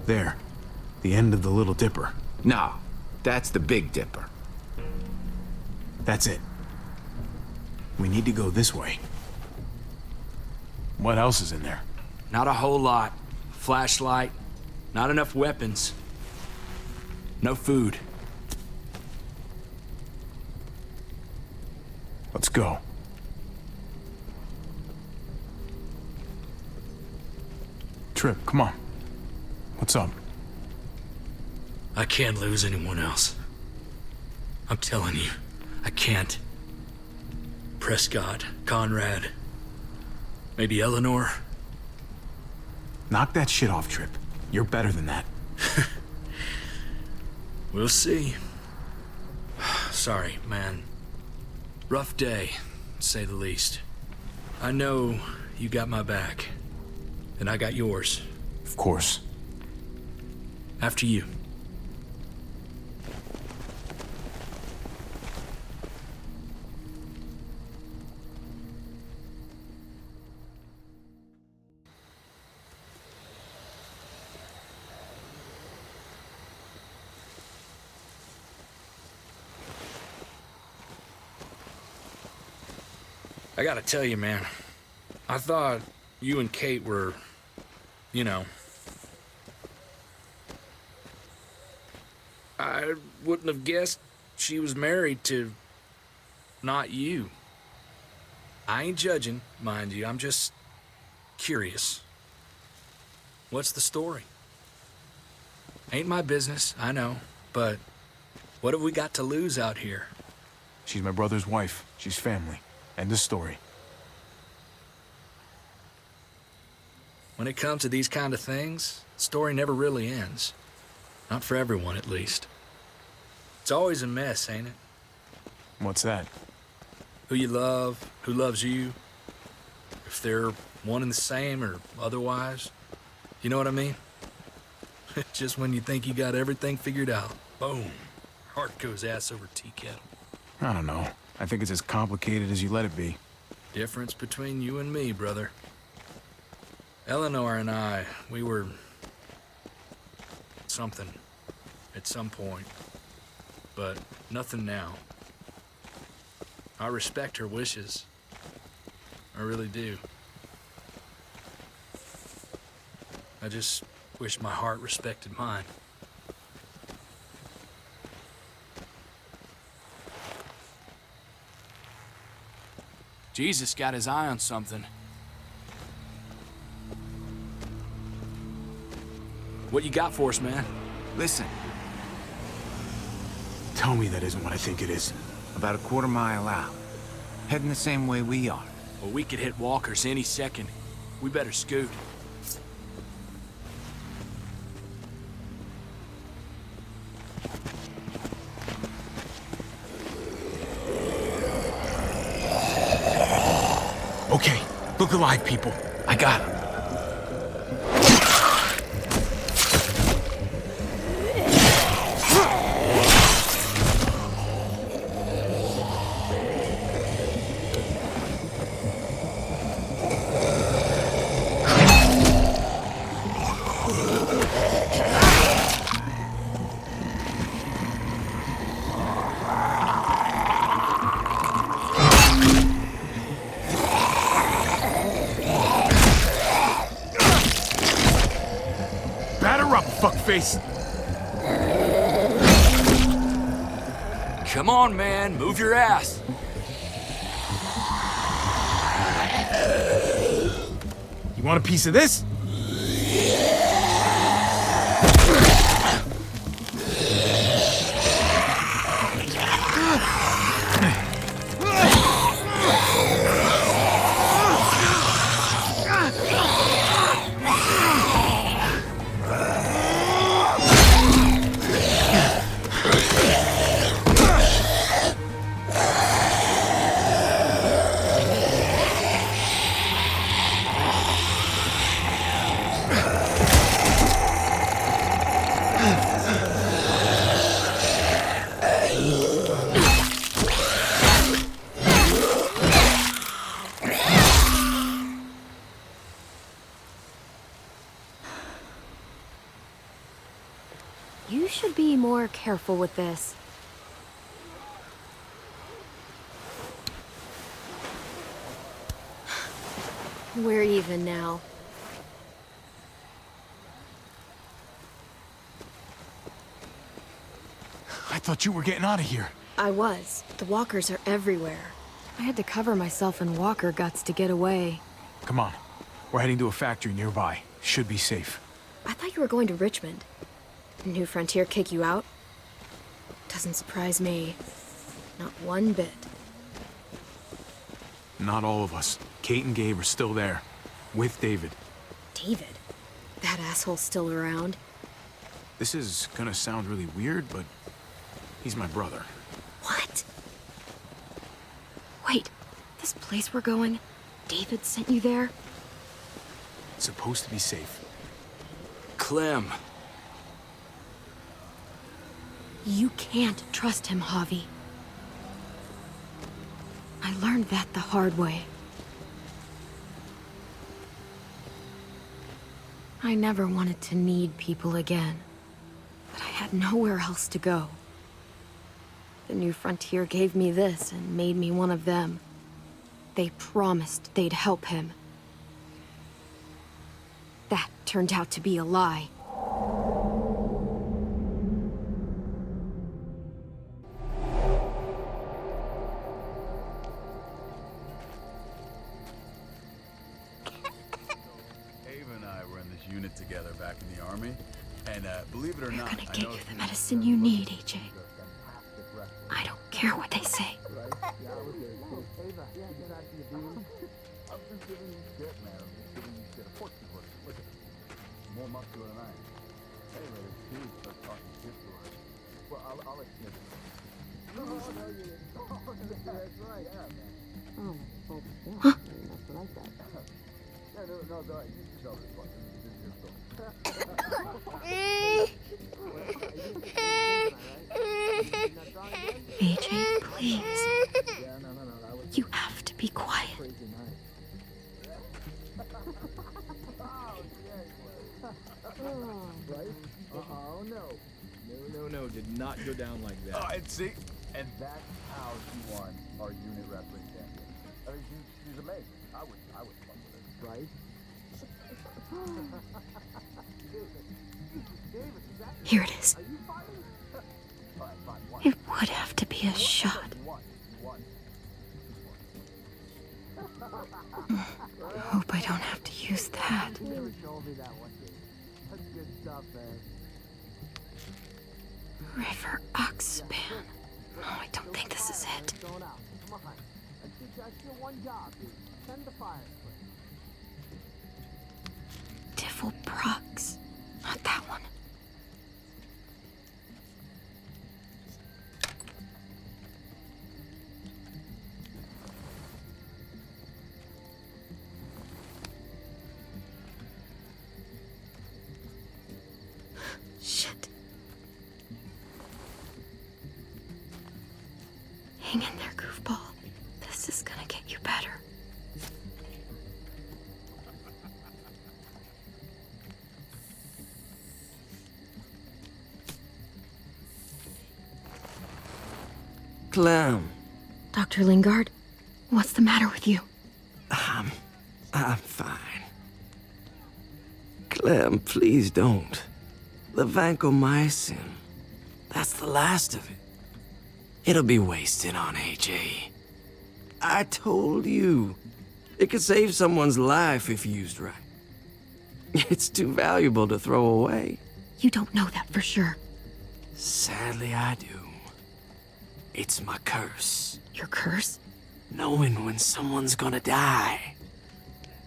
S1: There. The end of the Little Dipper.
S15: No, that's the Big Dipper.
S1: That's it. We need to go this way. What else is in there?
S10: Not a whole lot. Flashlight, not enough weapons. No food.
S1: Let's go. Trip, come on. What's up?
S10: I can't lose anyone else. I'm telling you, I can't. Prescott, Conrad, maybe Eleanor.
S1: Knock that shit off, Trip. You're better than that.
S10: We'll see. Sorry, man. Rough day, to say the least. I know you got my back, and I got yours.
S1: Of course.
S10: After you. I gotta tell you, man, I thought you and Kate were, you know... I wouldn't have guessed she was married to... not you. I ain't judging, mind you, I'm just curious. What's the story? Ain't my business, I know, but what have we got to lose out here?
S1: She's my brother's wife. She's family. End of story.
S10: When it comes to these kind of things, the story never really ends. Not for everyone, at least. It's always a mess, ain't it?
S1: What's that?
S10: Who you love, who loves you, if they're one and the same or otherwise. You know what I mean? Just when you think you got everything figured out, boom, heart goes ass over tea kettle.
S1: I don't know. I think it's as complicated as you let it be.
S10: Difference between you and me, brother. Eleanor and I, we were something at some point, but nothing now. I respect her wishes. I really do. I just wish my heart respected mine.
S16: Jesus got his eye on something.
S10: What you got for us, man?
S15: Listen.
S1: Tell me that isn't what I think it is.
S15: About a quarter-mile out. Heading the same way we are.
S16: Well, we could hit walkers any second. We better scoot.
S1: Okay, look alive, people. I got him. Fuckface.
S16: Come on, man. Move your ass.
S1: You want a piece of this?
S3: You should be more careful with this. We're even now.
S1: I thought you were getting out of here.
S7: I was. The walkers are everywhere. I had to cover myself in walker guts to get away.
S1: Come on. We're heading to a factory nearby. Should be safe.
S7: I thought you were going to Richmond. New Frontier kick you out? Doesn't surprise me. Not one bit.
S1: Not all of us. Kate and Gabe are still there. With David.
S7: David? That asshole's still around?
S1: This is gonna sound really weird, but he's my brother.
S7: What? Wait, this place we're going, David sent you there?
S1: It's supposed to be safe.
S16: Clem.
S7: You can't trust him, Javi. I learned that the hard way. I never wanted to need people again, but I had nowhere else to go. The New Frontier gave me this and made me one of them. They promised they'd help him. That turned out to be a lie.
S6: Unit together back in the army, and believe it or not,
S7: I'm gonna get you the medicine you need, AJ. I don't care what they say. Huh? AJ, please. You have to be quiet.
S5: No, did not go down like that.
S6: Oh, and see? And that's how she won our unit wrestling champion. I mean, she's amazing. I would fuck with her. Right?
S7: Here it is. It would have to be a shot. I hope I don't have to use that. River Oxpan. Oh, I don't think this is it. Devil Prox. Not that one. Shit. Hang in there, goofball. This is gonna get you better.
S12: Clem.
S7: Dr. Lingard, what's the matter with you?
S12: I'm fine. Clem, please don't. The vancomycin. That's the last of it. It'll be wasted on AJ. I told you. It could save someone's life if used right. It's too valuable to throw away.
S7: You don't know that for sure.
S12: Sadly, I do. It's my curse.
S7: Your curse?
S12: Knowing when someone's gonna die.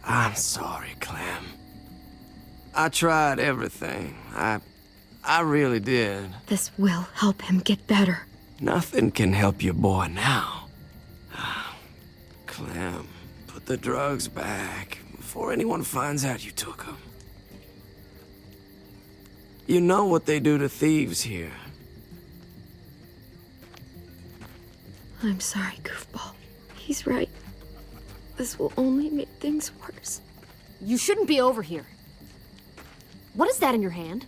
S12: I'm sorry, Clem. I tried everything. I really did.
S7: This will help him get better.
S12: Nothing can help your boy now. Clem, put the drugs back before anyone finds out you took them. You know what they do to thieves here.
S7: I'm sorry, goofball. He's right. This will only make things worse.
S11: You shouldn't be over here. What is that in your hand?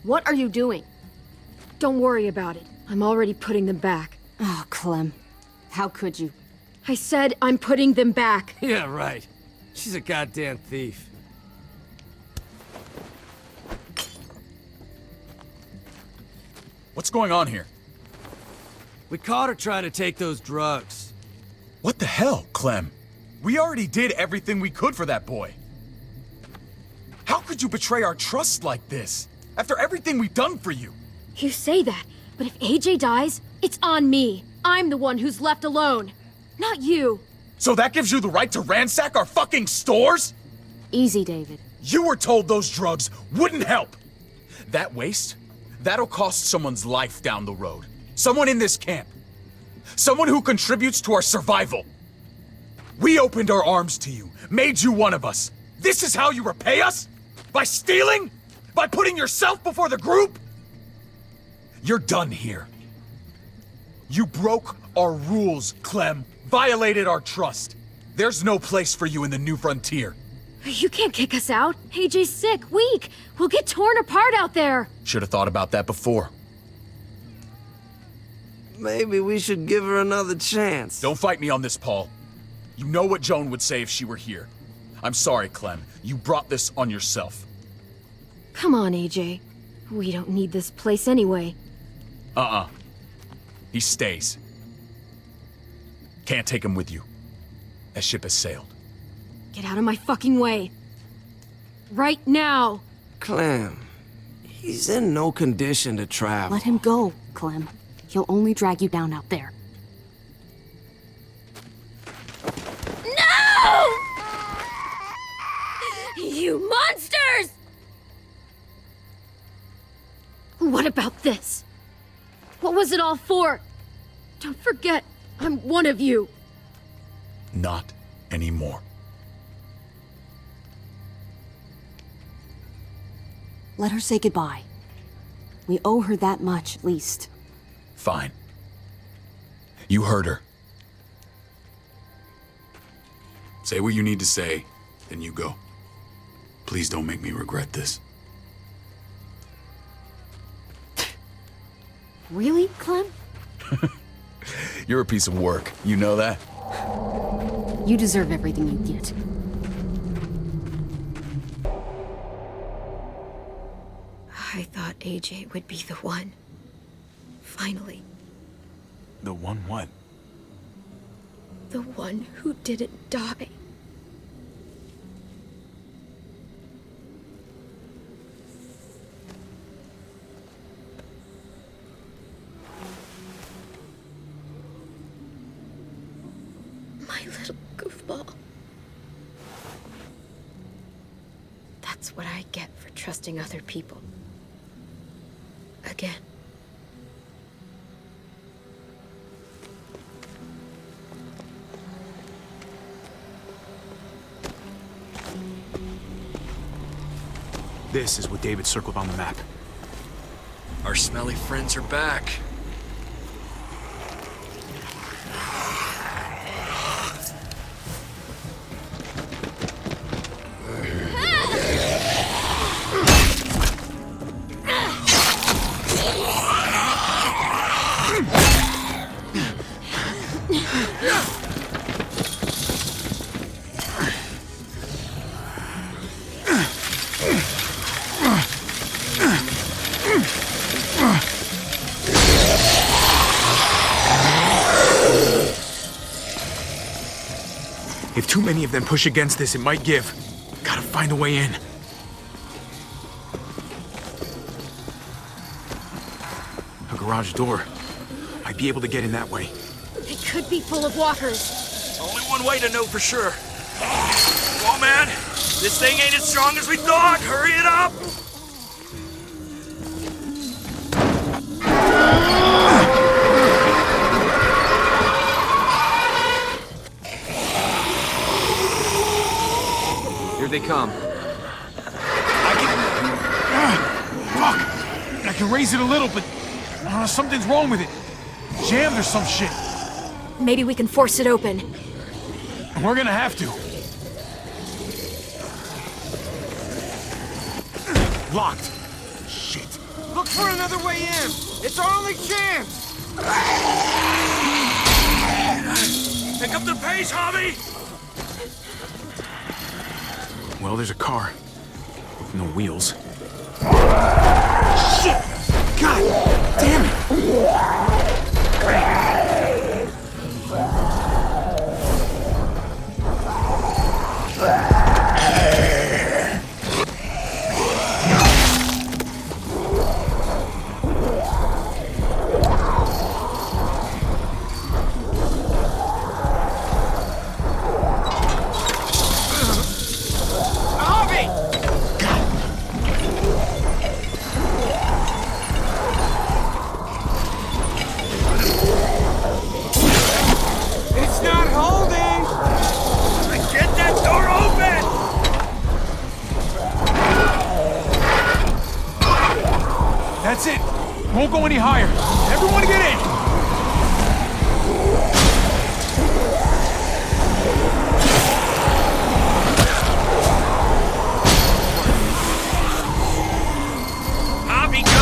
S11: What are you doing?
S7: Don't worry about it. I'm already putting them back.
S11: Oh, Clem. How could you?
S7: I said I'm putting them back.
S12: Yeah, right. She's a goddamn thief.
S1: What's going on here?
S12: We caught her trying to take those drugs.
S1: What the hell, Clem? We already did everything we could for that boy. How could you betray our trust like this? After everything we've done for you?
S7: You say that, but if AJ dies, it's on me. I'm the one who's left alone, not you.
S1: So that gives you the right to ransack our fucking stores?
S11: Easy, David.
S1: You were told those drugs wouldn't help. That waste, that'll cost someone's life down the road. Someone in this camp. Someone who contributes to our survival. We opened our arms to you, made you one of us. This is how you repay us? By stealing? By putting yourself before the group? You're done here. You broke our rules, Clem. Violated our trust. There's no place for you in the New Frontier.
S7: You can't kick us out. AJ's sick, weak. We'll get torn apart out there.
S1: Should have thought about that before.
S12: Maybe we should give her another chance.
S1: Don't fight me on this, Paul. You know what Joan would say if she were here. I'm sorry, Clem. You brought this on yourself.
S7: Come on, AJ. We don't need this place anyway.
S1: He stays. Can't take him with you. That ship has sailed.
S7: Get out of my fucking way. Right now.
S12: Clem, he's in no condition to travel.
S11: Let him go, Clem. He'll only drag you down out there.
S7: No! You monsters! What about this? What was it all for? Don't forget, I'm one of you.
S1: Not anymore.
S17: Let her say goodbye. We owe her that much, at least.
S9: Fine. You heard her. Say what you need to say, then you go. Please don't make me regret this.
S17: Really, Clem?
S9: You're a piece of work. You know that?
S17: You deserve everything you get.
S7: I thought AJ would be the one. Finally.
S1: The one what?
S7: The one who didn't die. My little goofball. That's what I get for trusting other people. Again.
S1: This is what David circled on the map.
S10: Our smelly friends are back.
S1: If too many of them push against this, it might give. Gotta find a way in. A garage door. Might be able to get in that way.
S7: It could be full of walkers.
S10: Only one way to know for sure. Come on, man. This thing ain't as strong as we thought. Hurry it up.
S12: Here they come.
S1: Fuck! I can raise it a little, but something's wrong with it. Jammed or some shit.
S7: Maybe we can force it open.
S1: We're gonna have to. Locked. Shit.
S15: Look for another way in! It's our only chance!
S10: Pick up the pace, Javi!
S1: Well, there's a car. With no wheels.
S15: Shit! God damn it!
S1: That's it. Won't go any higher. Everyone get in.
S10: Javi, go!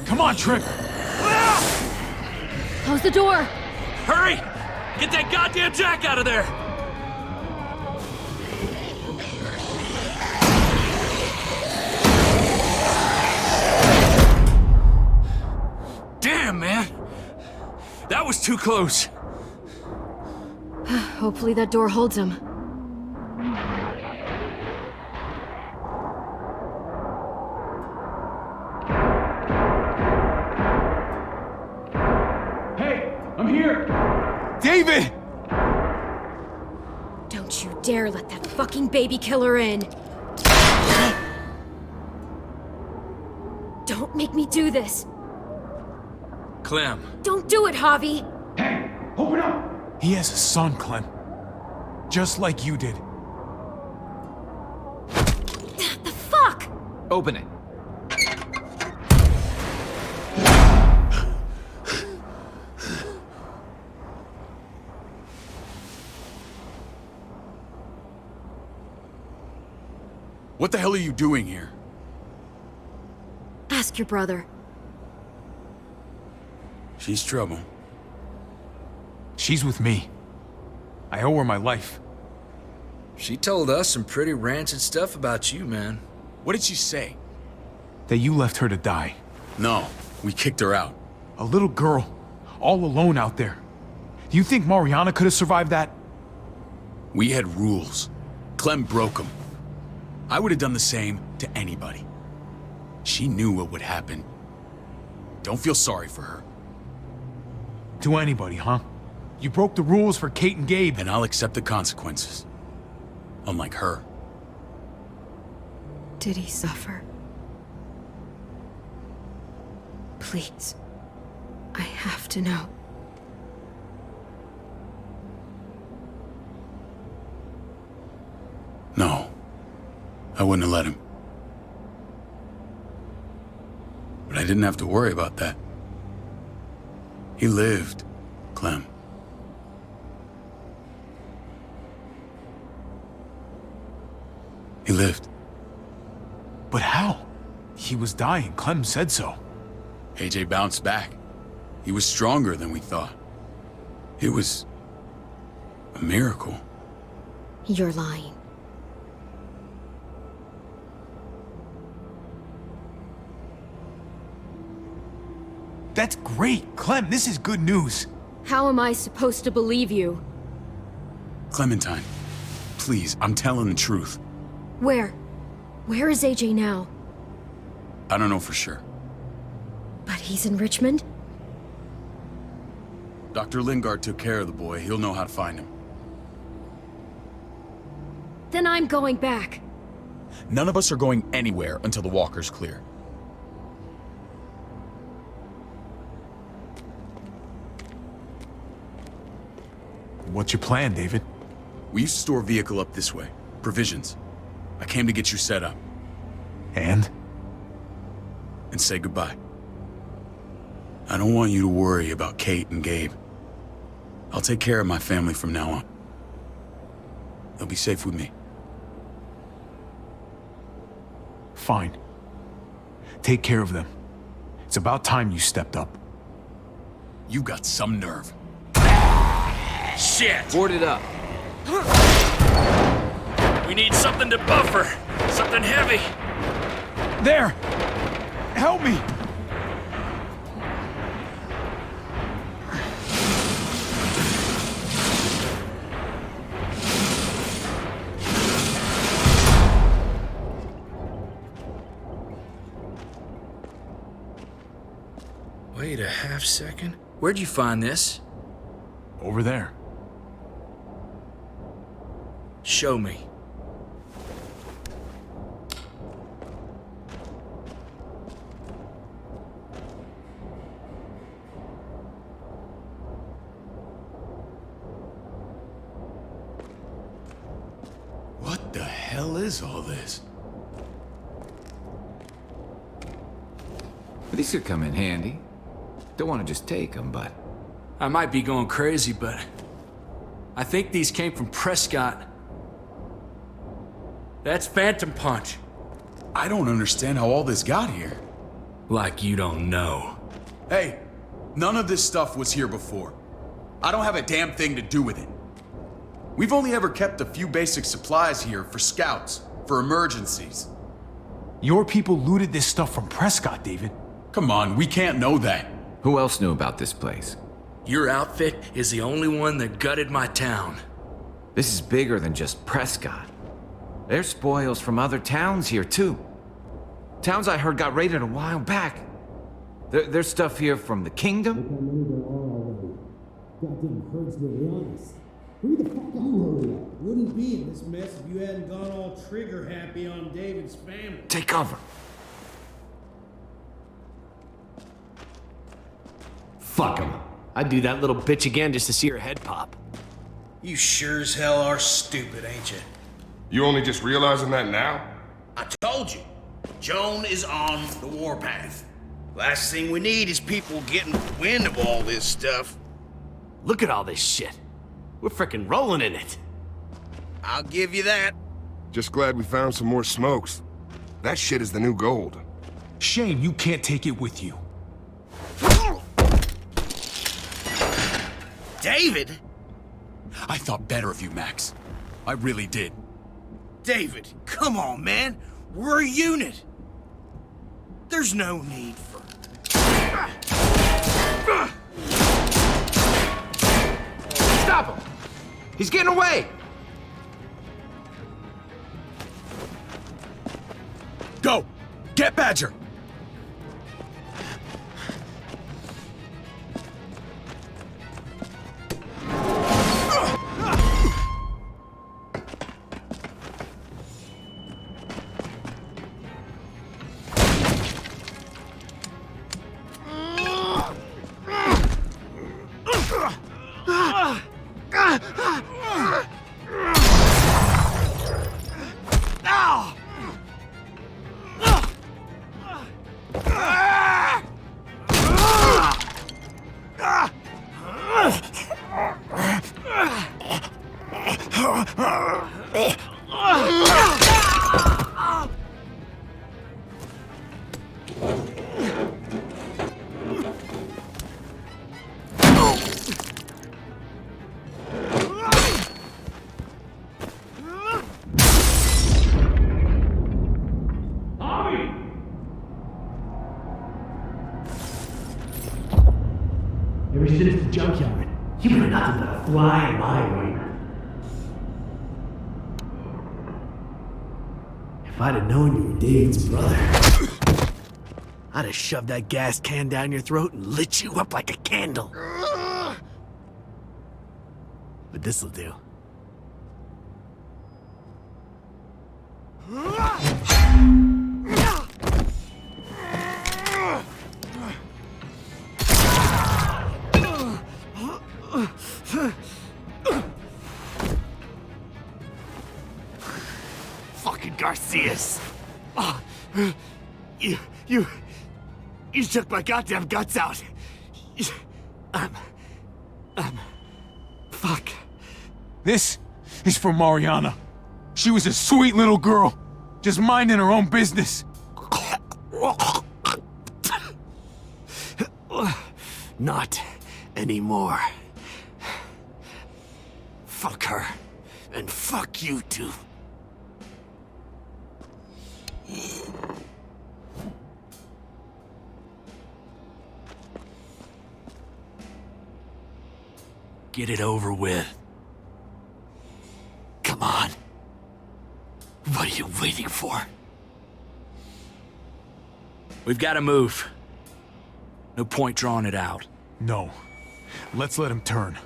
S1: Come on, Trip.
S3: Close the door.
S10: Hurry! Get that goddamn jack out of there! Damn, man! That was too close.
S7: Hopefully that door holds him.
S1: Hey, I'm here! David!
S18: Don't you dare let that fucking baby killer in! Don't make me do this!
S10: Clem.
S18: Don't do it, Javi!
S1: Hey, open up! He has a son, Clem. Just like you did.
S18: The fuck?
S15: Open it.
S9: What the hell are you doing here?
S18: Ask your brother.
S9: She's trouble.
S1: She's with me. I owe her my life.
S10: She told us some pretty rancid stuff about you, man.
S9: What did she say?
S1: That you left her to die.
S9: No, we kicked her out.
S1: A little girl, all alone out there. Do you think Mariana could have survived that?
S9: We had rules. Clem broke them. I would have done the same to anybody. She knew what would happen. Don't feel sorry for her.
S1: To anybody, huh? You broke the rules for Kate and Gabe.
S9: And I'll accept the consequences. Unlike her.
S18: Did he suffer? Please. I have to know.
S9: No. I wouldn't have let him. But I didn't have to worry about that. He lived, Clem. He lived.
S1: But how? He was dying. Clem said so.
S9: AJ bounced back. He was stronger than we thought. It was a miracle.
S18: You're lying.
S1: That's great! Clem, this is good news!
S18: How am I supposed to believe you?
S9: Clementine, please, I'm telling the truth.
S18: Where? Where is AJ now?
S9: I don't know for sure.
S18: But he's in Richmond?
S9: Dr. Lingard took care of the boy. He'll know how to find him.
S18: Then I'm going back.
S9: None of us are going anywhere until the walker's clear.
S1: What's your plan, David?
S9: We used to store a vehicle up this way. Provisions. I came to get you set up.
S1: And?
S9: And say goodbye. I don't want you to worry about Kate and Gabe. I'll take care of my family from now on. They'll be safe with me.
S1: Fine. Take care of them. It's about time you stepped up.
S9: You got some nerve.
S10: Shit!
S15: Board it up.
S10: We need something to buffer. Something heavy.
S1: There! Help me!
S10: Wait a half second. Where'd you find this?
S1: Over there.
S10: Show me.
S9: What the hell is all this?
S15: These could come in handy. Don't want to just take them, but...
S10: I might be going crazy, but... I think these came from Prescott. That's Phantom Punch.
S9: I don't understand how all this got here.
S10: Like you don't know.
S9: Hey, none of this stuff was here before. I don't have a damn thing to do with it. We've only ever kept a few basic supplies here for scouts, for emergencies.
S1: Your people looted this stuff from Prescott, David.
S9: Come on, we can't know that.
S15: Who else knew about this place?
S10: Your outfit is the only one that gutted my town.
S15: This is bigger than just Prescott. There's spoils from other towns here, too. Towns I heard got raided a while back. There's stuff here from the Kingdom.
S19: Goddamn herd's really on us. Hurry the fuck up, hurry up.
S14: Wouldn't be in this mess if you hadn't gone all trigger happy on David's family.
S15: Take cover.
S12: Fuck him. I'd do that little bitch again just to see her head pop.
S14: You sure as hell are stupid, ain't you?
S20: You only just realizing that now?
S14: I told you. Joan is on the warpath. Last thing we need is people getting wind of all this stuff.
S12: Look at all this shit. We're frickin' rolling in it.
S14: I'll give you that.
S20: Just glad we found some more smokes. That shit is the new gold.
S1: Shame you can't take it with you.
S14: David?
S9: I thought better of you, Max. I really did.
S14: David, come on, man. We're a unit. There's no need for...
S15: Stop him! He's getting away!
S9: Go! Get Badger!
S21: Ever since the junkyard, you've been nothing but a fly in my way. If I'd have known you were David's brother, I'd have shoved that gas can down your throat and lit you up like a candle. But this'll do. Fucking Garcias. Oh, you took my goddamn guts out.
S1: Fuck. This is for Mariana. She was a sweet little girl, just minding her own business.
S21: Not anymore. Fuck her. And fuck you too. Get it over with. Come on. What are you waiting for?
S16: We've got to move. No point drawing it out.
S1: No. Let's let him turn.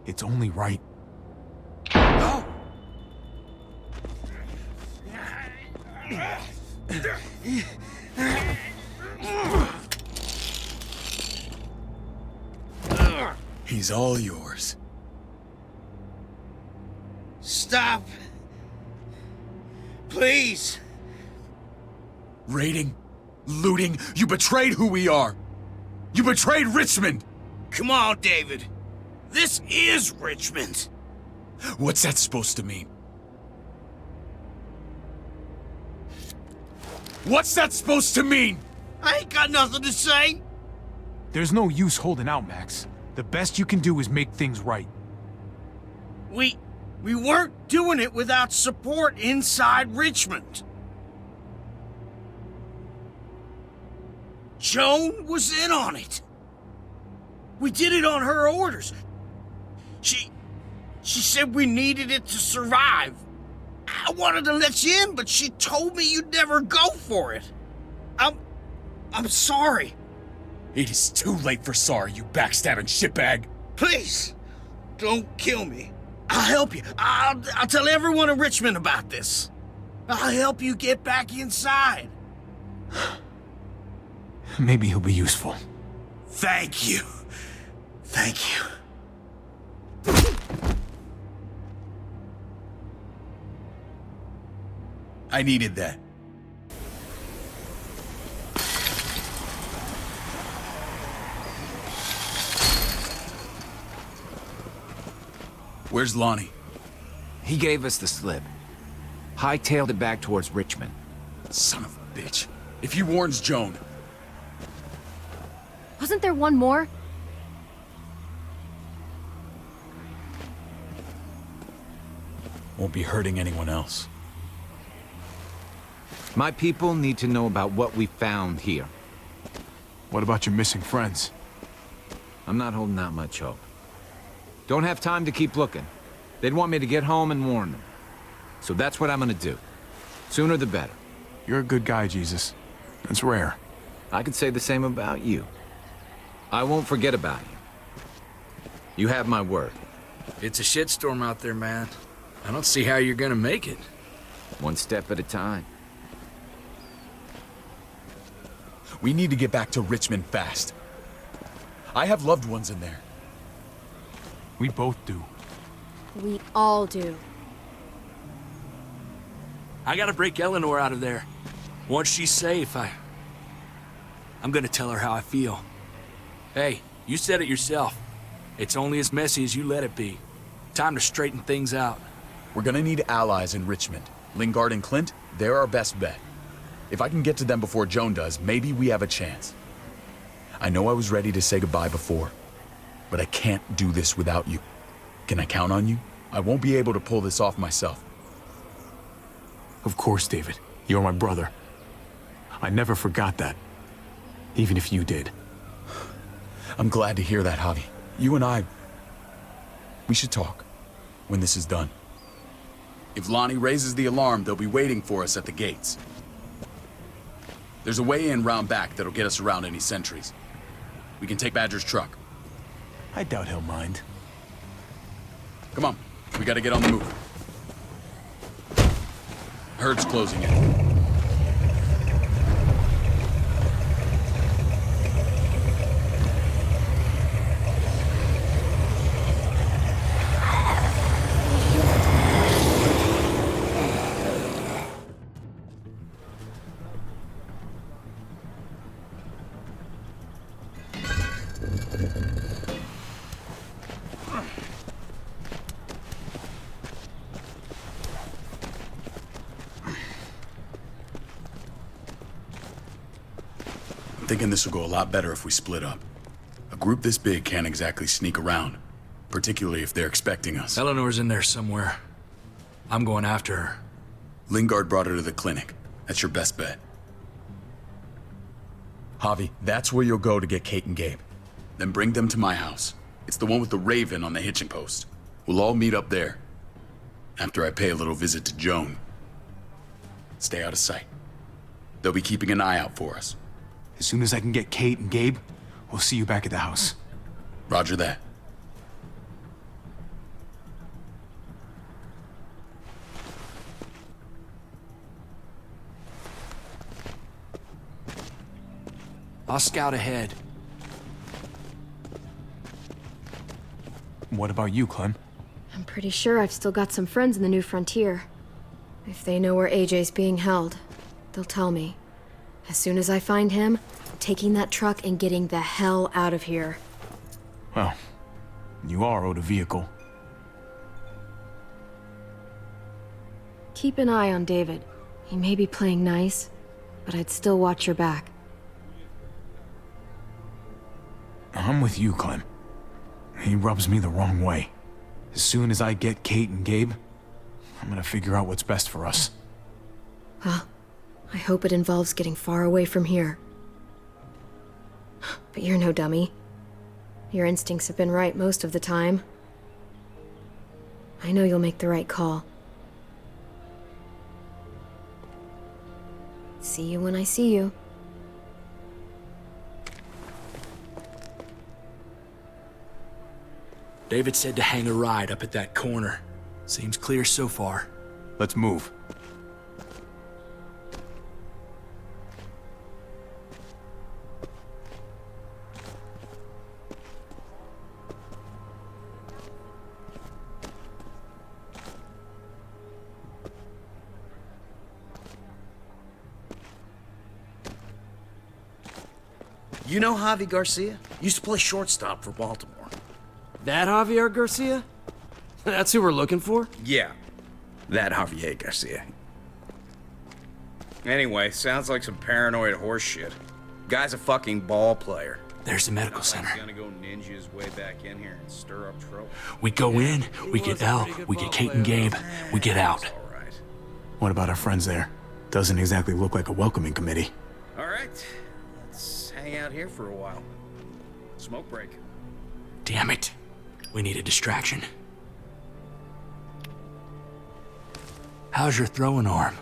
S1: It's only right.
S14: No!
S9: He's all yours.
S14: Stop! Please!
S9: Raiding, looting, you betrayed who we are. You betrayed Richmond.
S14: Come on, David. This is Richmond.
S9: What's that supposed to mean? What's that supposed to mean?
S14: I ain't got nothing to say.
S1: There's no use holding out, Max. The best you can do is make things right.
S14: We weren't doing it without support inside Richmond. Joan was in on it. We did it on her orders. She said we needed it to survive. I wanted to let you in, but she told me you'd never go for it. I'm sorry. It is too late for sorry, you backstabbing shitbag. Please, don't kill me. I'll help you. I'll tell everyone in Richmond about this. I'll help you get back inside.
S1: Maybe he'll be useful.
S14: Thank you. Thank you. I needed that. Where's Lonnie?
S15: He gave us the slip. Hightailed it back towards Richmond.
S14: Son of a bitch. If he warns Joan...
S3: Wasn't there one more?
S9: Won't be hurting anyone else.
S15: My people need to know about what we found here.
S1: What about your missing friends?
S15: I'm not holding out much hope. Don't have time to keep looking. They'd want me to get home and warn them. So that's what I'm gonna do. Sooner the better.
S1: You're a good guy, Jesus. That's rare.
S15: I could say the same about you. I won't forget about you. You have my word.
S10: It's a shitstorm out there, man. I don't see how you're gonna make it.
S15: One step at a time.
S9: We need to get back to Richmond fast. I have loved ones in there.
S1: We both do.
S18: We all do.
S10: I gotta break Eleanor out of there. Once she's safe, I'm gonna tell her how I feel. Hey, you said it yourself. It's only as messy as you let it be. Time to straighten things out.
S9: We're gonna need allies in Richmond. Lingard and Clint, they're our best bet. If I can get to them before Joan does, maybe we have a chance. I know I was ready to say goodbye before, but I can't do this without you. Can I count on you? I won't be able to pull this off myself.
S1: Of course, David. You're my brother. I never forgot that. Even if you did.
S9: I'm glad to hear that, Javi. You and I... we should talk. When this is done. If Lonnie raises the alarm, they'll be waiting for us at the gates. There's a way in round back that'll get us around any sentries. We can take Badger's truck.
S1: I doubt he'll mind.
S9: Come on, we gotta get on the move. Herd's closing in. Thinking this will go a lot better if we split up. A group this big can't exactly sneak around, particularly if they're expecting us.
S10: Eleanor's in there somewhere. I'm going after her.
S9: Lingard brought her to the clinic. That's your best bet. Javi, that's where you'll go to get Kate and Gabe. Then bring them to my house. It's the one with the raven on the hitching post. We'll all meet up there. After I pay a little visit to Joan. Stay out of sight. They'll be keeping an eye out for us.
S1: As soon as I can get Kate and Gabe, we'll see you back at the house.
S9: Roger that.
S10: I'll scout ahead.
S1: What about you, Clem?
S18: I'm pretty sure I've still got some friends in the New Frontier. If they know where AJ's being held, they'll tell me. As soon as I find him, I'm taking that truck and getting the hell out of here.
S1: Well, you are owed a vehicle.
S18: Keep an eye on David. He may be playing nice, but I'd still watch your back.
S1: I'm with you, Clem. He rubs me the wrong way. As soon as I get Kate and Gabe, I'm gonna figure out what's best for us.
S18: Well, I hope it involves getting far away from here. But you're no dummy. Your instincts have been right most of the time. I know you'll make the right call. See you when I see you.
S10: David said to hang a ride up at that corner. Seems clear so far.
S1: Let's move.
S14: You know Javi Garcia? Used to play shortstop for Baltimore.
S12: That Javier Garcia? That's who we're looking for?
S2: Yeah, that Javier Garcia. Anyway, sounds like some paranoid horse shit. Guy's a fucking ball player.
S10: There's the medical center.
S2: He's gonna go ninja his way back in here and stir up trouble.
S10: We go in, we get Elle, we get Kate and Gabe, we get out.
S1: What about our friends there? Doesn't exactly look like a welcoming committee.
S2: All right, let's hang out here for a while. Smoke break.
S10: Damn it. We need a distraction. How's your throwing arm?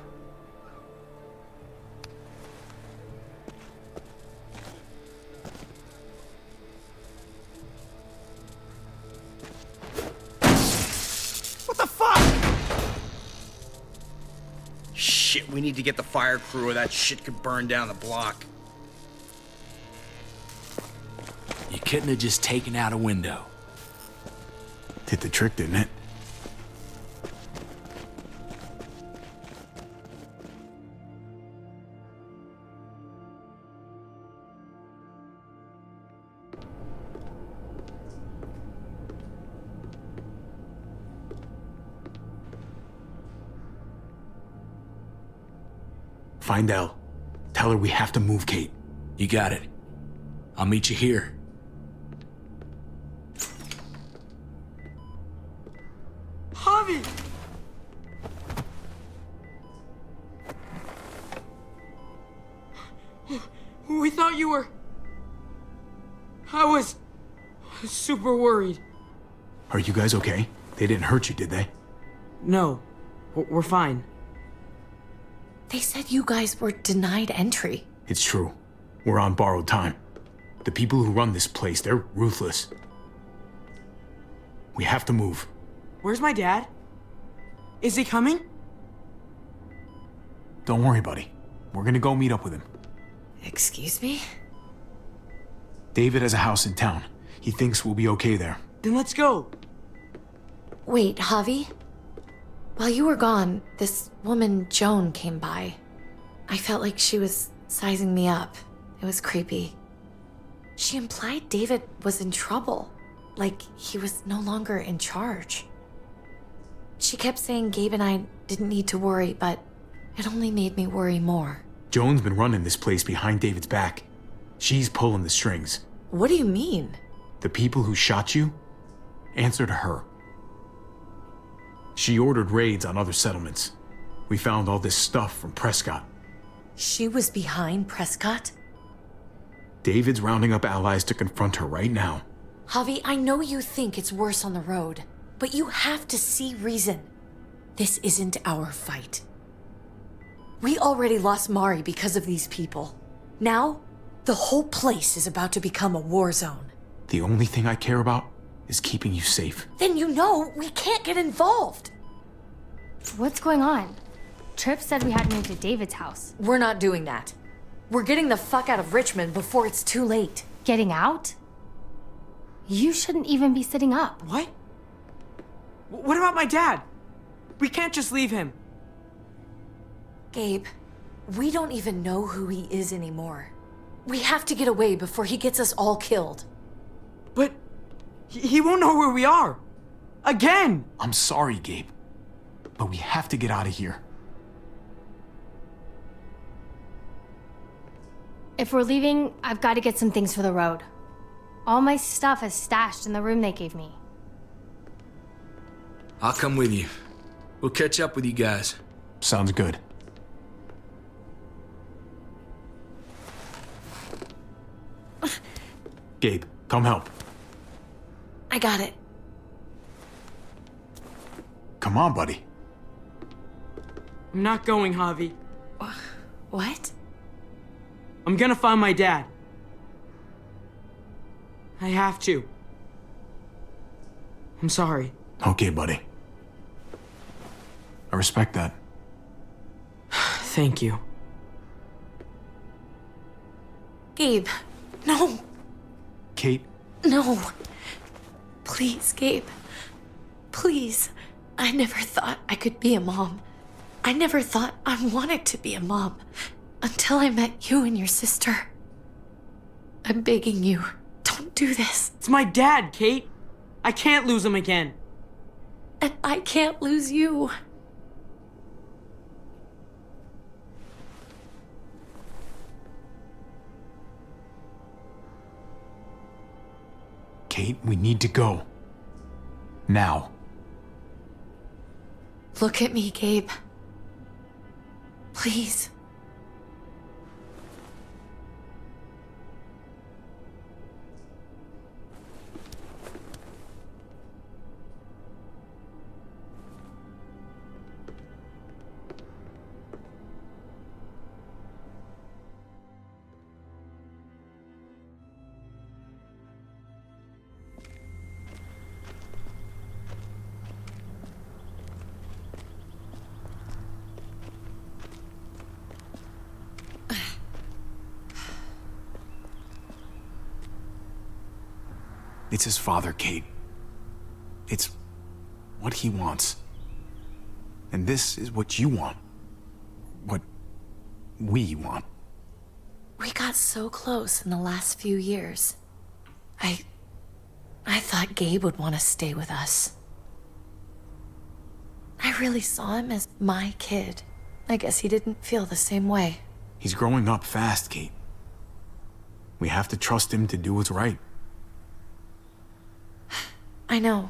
S14: What the fuck?
S2: Shit, we need to get the fire crew or that shit could burn down the block.
S10: You couldn't have just taken out a window.
S1: Did the trick, didn't it? Find Elle. Tell her we have to move Kate.
S10: You got it. I'll meet you here.
S8: Javi! We thought you were... I was super worried.
S1: Are you guys okay? They didn't hurt you, did they?
S8: No, we're fine.
S7: They said you guys were denied entry.
S1: It's true. We're on borrowed time. The people who run this place, they're ruthless. We have to move.
S8: Where's my dad? Is he coming?
S1: Don't worry, buddy. We're gonna go meet up with him.
S7: Excuse me?
S1: David has a house in town. He thinks we'll be okay there.
S8: Then let's go.
S7: Wait, Javi? While you were gone, this woman, Joan, came by. I felt like she was sizing me up. It was creepy. She implied David was in trouble, like he was no longer in charge. She kept saying Gabe and I didn't need to worry, but it only made me worry more.
S1: Joan's been running this place behind David's back. She's pulling the strings.
S7: What do you mean?
S1: The people who shot you answer to her. She ordered raids on other settlements. We found all this stuff from Prescott.
S7: She was behind Prescott?
S1: David's rounding up allies to confront her right now.
S7: Javi, I know you think it's worse on the road, but you have to see reason. This isn't our fight. We already lost Mari because of these people. Now, the whole place is about to become a war zone.
S1: The only thing I care about is keeping you safe.
S7: Then you know we can't get involved.
S3: What's going on? Tripp said we had to move to David's house.
S7: We're not doing that. We're getting the fuck out of Richmond before it's too late.
S3: Getting out? You shouldn't even be sitting up.
S8: What? What about my dad? We can't just leave him.
S7: Gabe, we don't even know who he is anymore. We have to get away before he gets us all killed.
S8: But he won't know where we are. Again!
S1: I'm sorry, Gabe, but we have to get out of here.
S3: If we're leaving, I've got to get some things for the road. All my stuff is stashed in the room they gave me.
S10: I'll come with you. We'll catch up with you guys.
S1: Sounds good. Gabe, come help.
S7: I got it.
S1: Come on, buddy.
S8: I'm not going, Javi.
S7: What?
S8: I'm gonna find my dad. I have to. I'm sorry.
S1: Okay, buddy. I respect that.
S8: Thank you.
S7: Gabe, no.
S1: Kate?
S7: No. Please, Gabe. Please. I never thought I could be a mom. I never thought I wanted to be a mom until I met you and your sister. I'm begging you, don't do this.
S8: It's my dad, Kate. I can't lose him again.
S7: And I can't lose you.
S1: Kate, we need to go. Now.
S7: Look at me, Gabe. Please.
S1: It's his father, Kate. It's what he wants. And this is what you want. What we want.
S7: We got so close in the last few years. I thought Gabe would want to stay with us. I really saw him as my kid. I guess he didn't feel the same way.
S1: He's growing up fast, Kate. We have to trust him to do what's right.
S7: I know.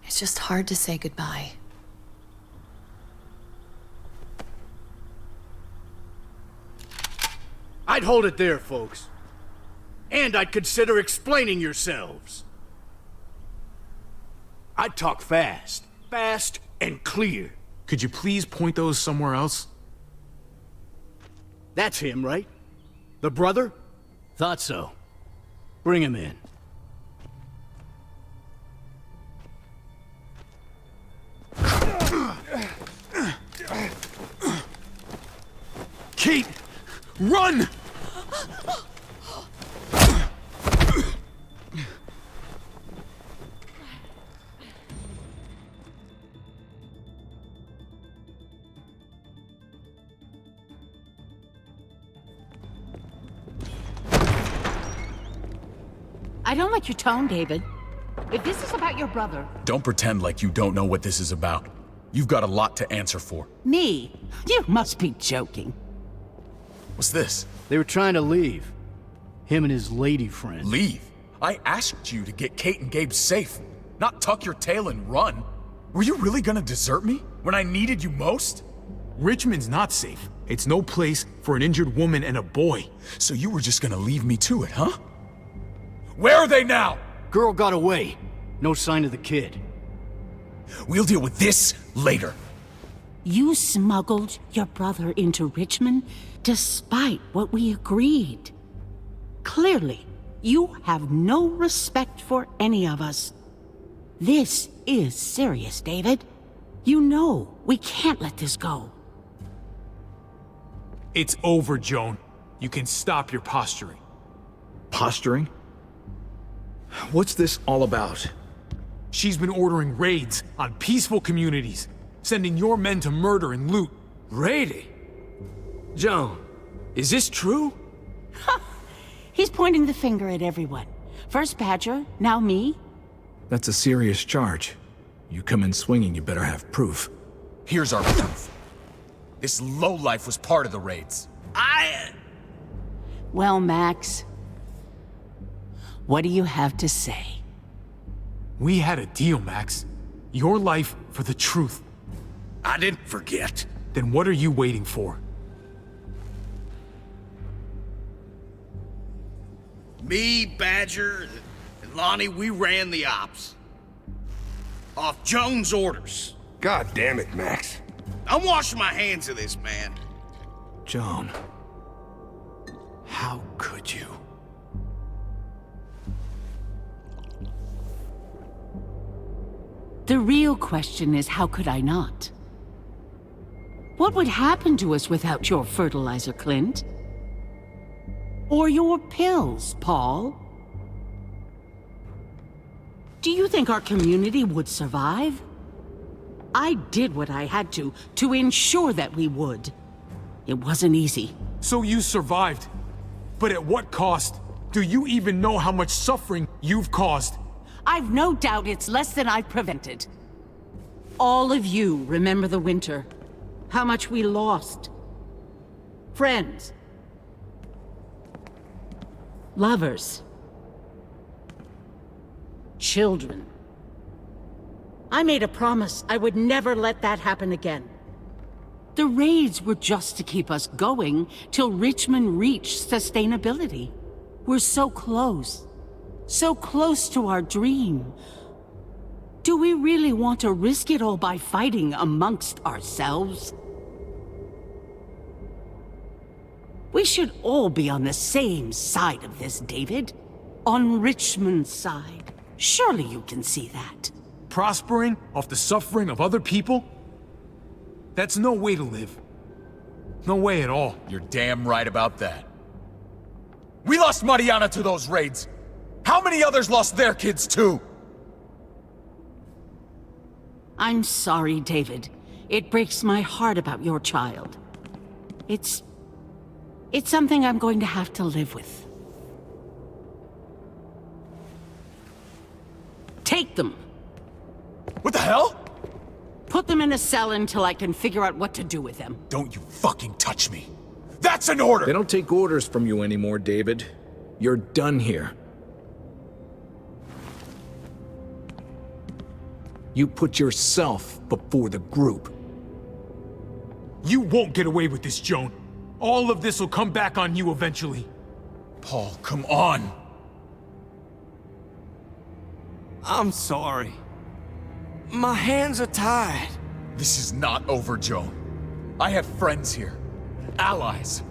S7: It's just hard to say goodbye.
S14: I'd hold it there, folks. And I'd consider explaining yourselves. I'd talk fast. Fast and clear.
S1: Could you please point those somewhere else?
S14: That's him, right? The brother? Thought so. Bring him in.
S1: Kate! Run!
S13: I don't like your tone, David. If this is about your brother...
S9: Don't pretend like you don't know what this is about. You've got a lot to answer for.
S13: Me? You must be joking.
S9: What's this?
S14: They were trying to leave. Him and his lady friend.
S9: Leave? I asked you to get Kate and Gabe safe, not tuck your tail and run. Were you really gonna desert me when I needed you most?
S1: Richmond's not safe. It's no place for an injured woman and a boy.
S9: So you were just gonna leave me to it, huh? Where are they now?
S14: Girl got away. No sign of the kid.
S9: We'll deal with this later.
S13: You smuggled your brother into Richmond despite what we agreed. Clearly, you have no respect for any of us. This is serious, David. You know we can't let this go.
S1: It's over, Joan. You can stop your posturing.
S5: Posturing? What's this all about?
S1: She's been ordering raids on peaceful communities, sending your men to murder and loot.
S12: Raiding? Joan, is this true?
S13: He's pointing the finger at everyone. First Badger, now me.
S5: That's a serious charge. You come in swinging, you better have proof.
S9: Here's our proof. This lowlife was part of the raids.
S13: Well, Max, what do you have to say?
S1: We had a deal, Max. Your life for the truth.
S14: I didn't forget.
S1: Then what are you waiting for?
S14: Me, Badger, and Lonnie, we ran the ops. Off Joan's orders.
S20: God damn it, Max.
S14: I'm washing my hands of this, man.
S5: Joan. How could you?
S13: The real question is, how could I not? What would happen to us without your fertilizer, Clint? Or your pills, Paul? Do you think our community would survive? I did what I had to ensure that we would. It wasn't easy.
S1: So you survived. But at what cost? Do you even know how much suffering you've caused?
S13: I've no doubt it's less than I've prevented. All of you remember the winter. How much we lost. Friends. Lovers. Children. I made a promise I would never let that happen again. The raids were just to keep us going till Richmond reached sustainability. We're so close. So close to our dream. Do we really want to risk it all by fighting amongst ourselves? We should all be on the same side of this, David. On Richmond's side. Surely you can see that.
S1: Prospering off the suffering of other people? That's no way to live. No way at all.
S4: You're damn right about that. We lost Mariana to those raids. How many others lost their kids too?
S13: I'm sorry, David. It breaks my heart about your child. It's something I'm going to have to live with. Take them.
S4: What the hell?
S13: Put them in a cell until I can figure out what to do with them.
S4: Don't you fucking touch me. That's an order!
S5: They don't take orders from you anymore, David. You're done here. You put yourself before the group.
S1: You won't get away with this, Joan. All of this will come back on you eventually.
S4: Paul, come on!
S12: I'm sorry. My hands are tied.
S4: This is not over, Joan. I have friends here. Allies.